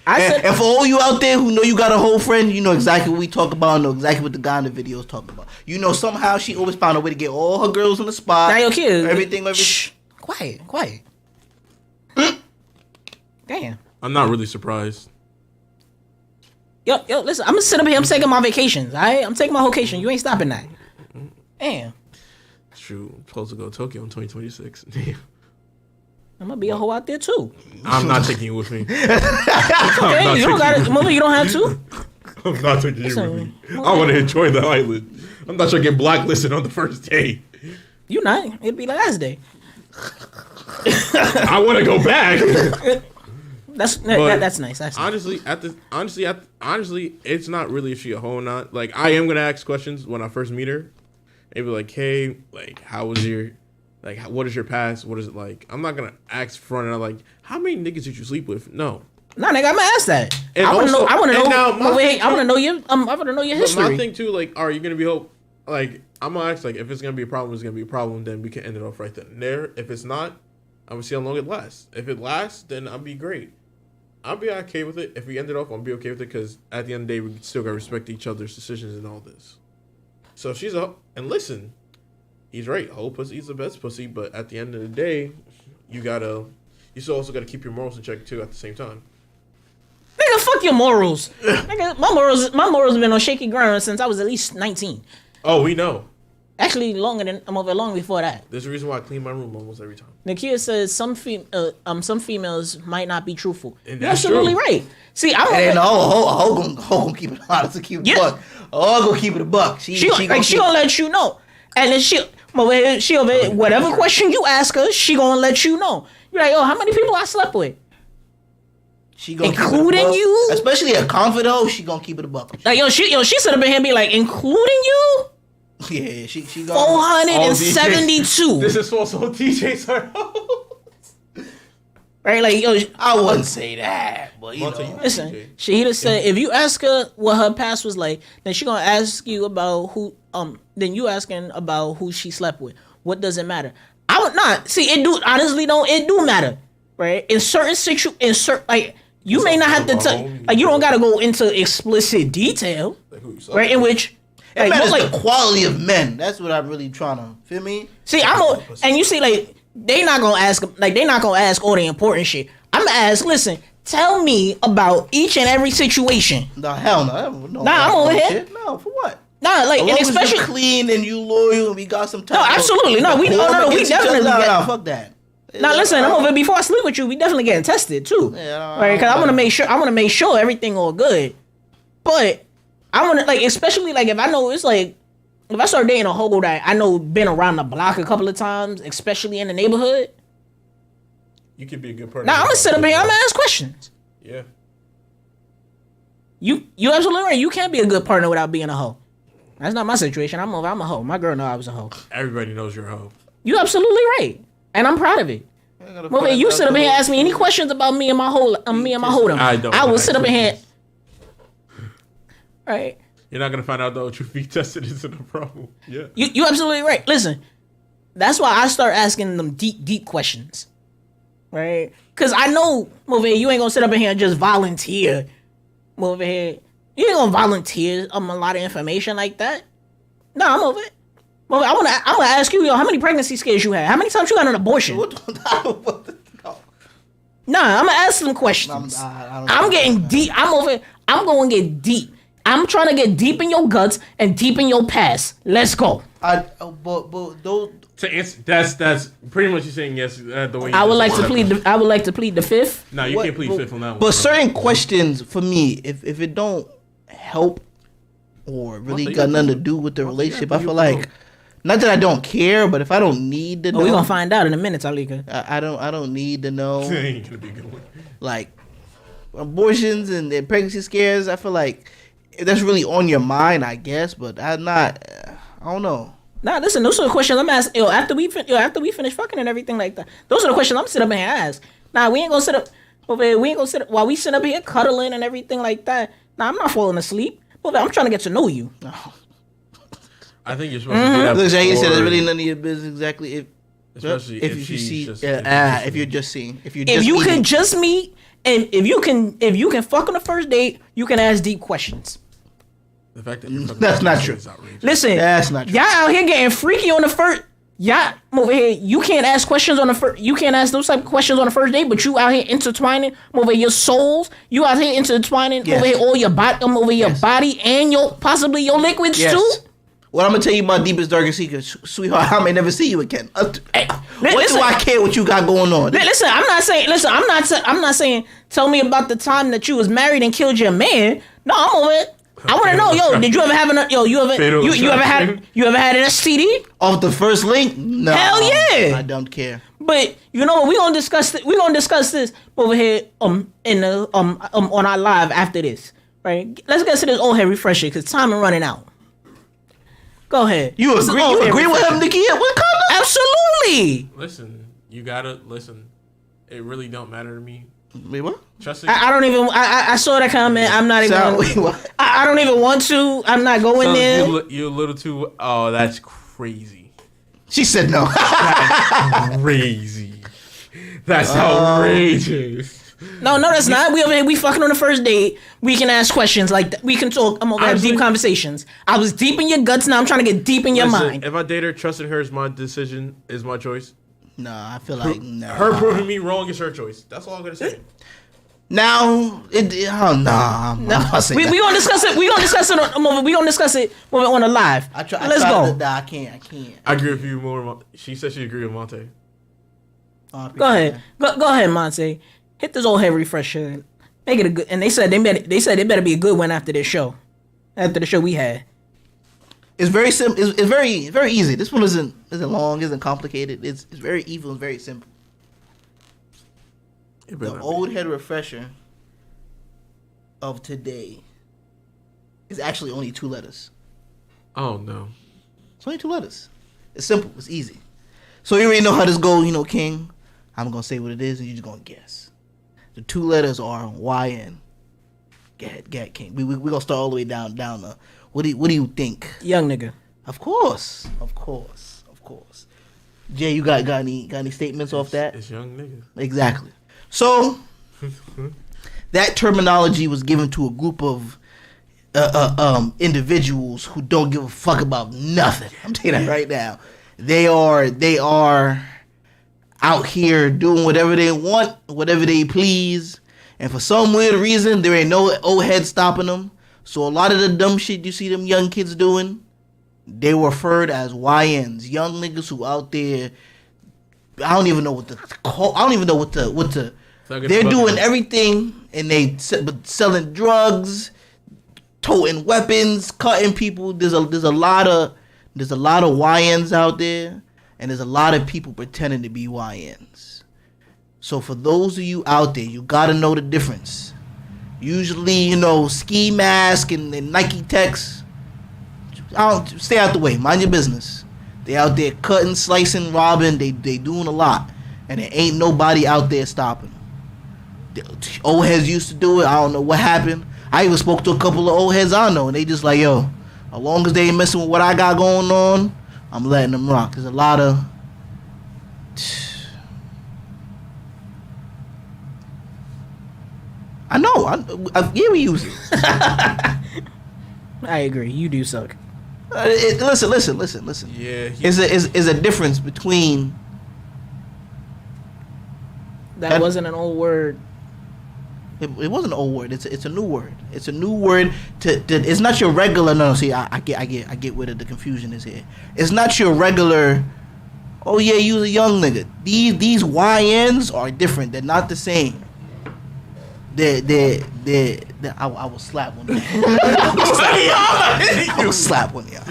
And for all you out there who know you got a whole friend, you know exactly what we talk about, know exactly what the guy in the video is talking about. You know somehow she always found a way to get all her girls on the spot. Now your kids. Everything. Shh. Quiet. Damn. I'm not really surprised. Yo, listen, I'm gonna sit up here, I'm taking my vacations, alright? I'm taking my vacation. You ain't stopping that. Damn. True. I'm supposed to go to Tokyo in 2026. Damn. I'm gonna be a hoe out there too. I'm not taking you with me. Okay, you don't got it. You don't have to. I'm not taking you with me. I want to enjoy the island. I'm not trying to get blacklisted on the first day. You not. It'd be the last day. I want to go back. That's nice. That's honestly, honestly, it's not really if she a hoe or not. I am gonna ask questions when I first meet her. Maybe hey, how was your, what is your past? What is it like? I'm not gonna ask front and how many niggas did you sleep with? No. No, nigga, I'm gonna ask that. I want to know your history. But my thing too, are you gonna be hope? I'm gonna ask if it's gonna be a problem, it's gonna be a problem. Then we can end it off right then and there. If it's not, I'm gonna see how long it lasts. If it lasts, then I'll be great. I'll be okay with it. If we end it off, I'll be okay with it because at the end of the day, we still gotta respect each other's decisions and all this. So if she's up and listen, He's right. Whole pussy is the best pussy, but at the end of the day, you still also gotta keep your morals in check too. At the same time. Nigga, fuck your morals. Nigga, my morals have been on shaky ground since I was at least 19. Oh, we know. Actually, long before that. There's a reason why I clean my room almost every time. Nakia says some females might not be truthful. And You're that's absolutely true. right. See, I'm And ho gonna keep it honest, keep it a buck. Oh, gonna keep it a buck. She gonna let you know, and then she whatever question you ask her, she gonna let you know. You're like, how many people I slept with? She gonna including you, especially a confidant. She gonna keep it a buck. Like she sit up in here and be like, including you. Yeah, she gonna 472. This is also DJ's her. Right, like I wouldn't say that, but listen, Shahida said if you ask her what her past was like, then she gonna ask you about who. Then you asking about who she slept with. What does it matter? I would not see it. Do honestly, don't it do matter? Right, in certain like you may not have to like you don't gotta go into explicit detail. Right, in which. It matters the quality of men. That's what I'm really trying to feel me. See, and you see, like they not gonna ask all the important shit. I'm gonna ask. Listen, tell me about each and every situation. No, hell no. I'm over here. No, for what? Nah, like and especially you're clean and you loyal and we got some time. No, absolutely no. We definitely fuck that. Now listen, I'm over before I sleep with you. We definitely getting tested too, right? Because I want to make sure everything all good, but. I want to, like, especially, like, if I know it's, like, if I start dating a hoe that I know been around the block a couple of times, especially in the neighborhood. You could be a good partner. Now, I'm going to sit up here, I'm going to ask questions. Yeah. You absolutely right. You can't be a good partner without being a hoe. That's not my situation. I'm a hoe. My girl know I was a hoe. Everybody knows you're a hoe. You absolutely right. And I'm proud of it. Well, you sit up here and ask me any questions about me and my hoe, I will sit up in here. Right. You're not gonna find out though. Truth be tested isn't a problem. Yeah. You absolutely right. Listen, that's why I start asking them deep questions, right? Because I know, over here, you ain't gonna sit up in here and just volunteer. Over here, you ain't gonna volunteer a lot of information like that. No, I'm over it. I'm gonna ask you, how many pregnancy scares you had? How many times you got an abortion? Nah, I'm gonna ask some questions. I'm getting deep. I'm over it. I'm going to get deep. I'm trying to get deep in your guts and deep in your past. Let's go. But those to answer, that's pretty much you saying yes. The way I would like to plead the fifth. No, you can't plead fifth on that one. But certain questions for me, if it don't help or really got nothing to do with the relationship, I feel like not that I don't care, but if I don't need to know, we're gonna find out in a minute, Talika. I don't need to know. Ain't gonna be a good one. Like abortions and pregnancy scares, I feel like. That's really on your mind, I guess, but I don't know. Nah, listen, those are the questions I'm asking. After we finish fucking and everything like that, those are the questions I'm sitting up here and ask. Nah, we ain't gonna sit up over here. We ain't gonna sit up while we sit up here cuddling and everything like that. Nah, I'm not falling asleep. I'm trying to get to know you. I think you're supposed to do that. Look, Jay said it's really none of your business exactly. Especially if you see, if you're just seeing, if you can just meet, and if you can fuck on the first date, you can ask deep questions. The fact that that's not true. Listen, that's not true. Y'all out here getting freaky on the first. Y'all over here. You can't ask questions on the first. You can't ask those type of questions on the first date. But you out here intertwining over your souls. You out here intertwining over here all your body, over your body and possibly your liquids too. Well, I'm gonna tell you my deepest, darkest secret, sweetheart. I may never see you again. What listen, do I care what you got going on? Listen, I'm not saying. Listen, I'm not saying. Tell me about the time that you was married and killed your man. No, I'm over it. I want to know, did you ever have you ever had an STD off the first link? No. Hell yeah. I don't care. But you know what? We're gonna discuss this over here on our live after this. Right? Let's get to this old head refresher because time is running out. Go ahead. You agree with him, Nikki? What color? Absolutely. Listen, you gotta listen. It really don't matter to me. Wait, what? I don't even. I saw that comment. I'm not even. I don't even want to. I'm not going there. You're a little too. Oh, that's crazy. She said no. That's crazy. That's outrageous. No, that's not. We over here, we fucking on the first date. We can ask questions like that. We can talk. I'm gonna have deep conversations. I was deep in your guts. Now I'm trying to get deep in your mind. If I date her, trusting her is my decision, is my choice. Nah, I feel like her proving me wrong is her choice. That's all I'm gonna say. Now, we gonna discuss it. We gonna discuss it on the live. Let's go. I can't. I agree with you more. She said she agreed with Monte. Go ahead. Go ahead, Monte. Hit this old head refresher. Make it a good. And they said it better be a good one after this show. After the show we had. It's very simple. It's very easy. This one isn't long. Isn't complicated. It's very evil and very simple. The old head refresher of today is actually only 2 letters. Oh no! It's only 2 letters. It's simple. It's easy. So you already know how this goes, King. I'm gonna say what it is, and you're just gonna guess. The 2 letters are YN. Get King. We gonna start all the way down the. What do you think? Young nigga. Of course. Jay, you got any statements off that? It's young nigga. Exactly. So that terminology was given to a group of individuals who don't give a fuck about nothing. I'm telling you that right now. They are out here doing whatever they want, whatever they please, and for some weird reason, there ain't no old head stopping them. So a lot of the dumb shit you see them young kids doing, they were referred as YNs, young niggas who out there. I don't even know what to call. I don't even know what to. They're doing everything, and they selling drugs, toting weapons, cutting people. There's a lot of YNs out there, and there's a lot of people pretending to be YNs. So for those of you out there, you gotta know the difference. Usually, ski mask and Nike Techs. Stay out the way. Mind your business. They out there cutting, slicing, robbing. They doing a lot, and there ain't nobody out there stopping them. The old heads used to do it. I don't know what happened. I even spoke to a couple of old heads I know, and they just like, yo, as long as they ain't messing with what I got going on, I'm letting them rock. There's a lot of... I know. Yeah, we use it. I agree. You do suck. Listen. Yeah. Is a difference between... That wasn't an old word. It wasn't an old word. It's a new word. It's a new word. It's not your regular. No, see, I get where the confusion is here. It's not your regular. Oh yeah, you a young nigga. These YNs are different. They're not the same. I will slap one of y'all. I will slap one of y'all.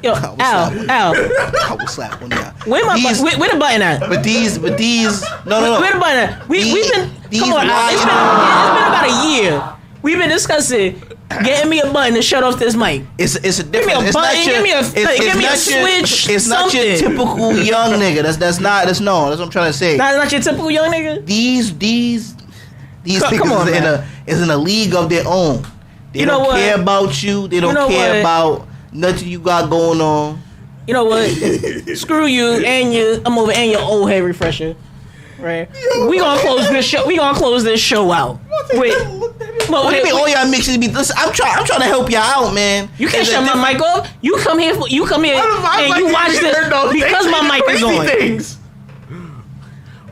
Yo, Al. I will slap one of y'all. Where the button at? But these, no. Where the button at? We've been, come on, Al. It's been about a year. We've been discussing getting me a button to shut off this mic. It's a difference. Give me a button. Give me a switch. It's not your typical young nigga. That's what I'm trying to say. That's not your typical young nigga. These niggas is in a league of their own. They don't care about you. They don't care about nothing you got going on. You know what? Screw you and your old head refresher. Right? We gonna close this show. We gonna close this show out. Wait. What do you mean all y'all mixes be? Listen, I'm trying to help y'all out, man. You can't shut my mic off. You come here and you watch this because my mic is on. Things.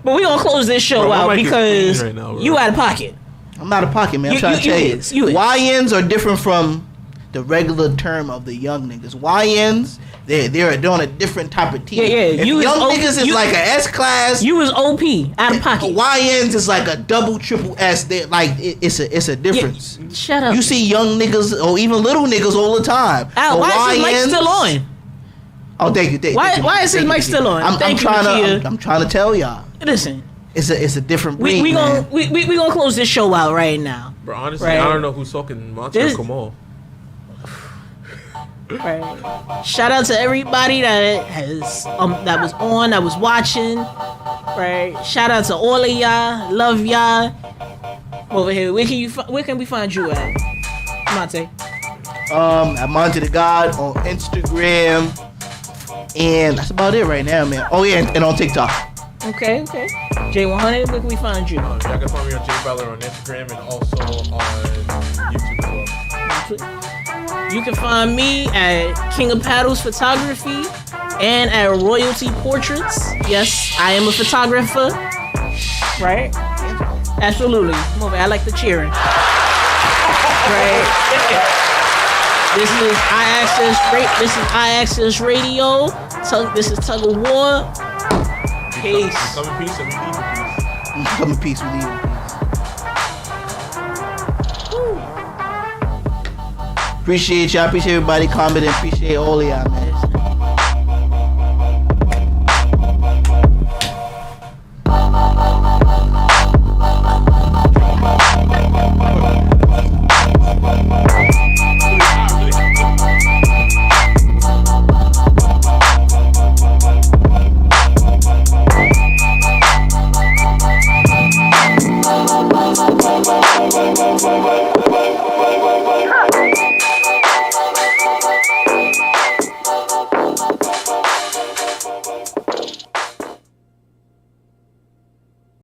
But we gonna close this show out because right now, you out of pocket. I'm out of pocket, man. I'm trying to tell you. YNs are different from the regular term of the young niggas. YNs, they're on a different type of team. Yeah. If young niggas is like an S class. You was OP, out of pocket. YNs is like a double, triple S. It's a difference. Yeah, shut up. You see young niggas or even little niggas all the time. Al, why is his mic still on? Oh, thank you. Why is his mic still on? I'm trying to tell y'all. Listen. It's a different breed, we gonna close this show out right now. But honestly, right? I don't know who's talking Monty or Kamal. Right. Shout out to everybody that was watching. Right. Shout out to all of y'all. Love y'all. Over here, where can we find you at, Monty? At Monty the God on Instagram, and that's about it right now, man. Oh yeah, and on TikTok. Okay. J100, where can we find you? Y'all can find me on Jay Butler on Instagram and also on YouTube as well. You can find me at King of Paddles Photography and at Royalty Portraits. Yes, I am a photographer. Right? Absolutely. Come over. I like the cheering. Right? This is iAccess Radio. This is Tug of War. Peace. Come in peace and we leave in peace. Come in peace, we leave in peace. Appreciate y'all. Appreciate everybody commenting. Appreciate all of y'all, man.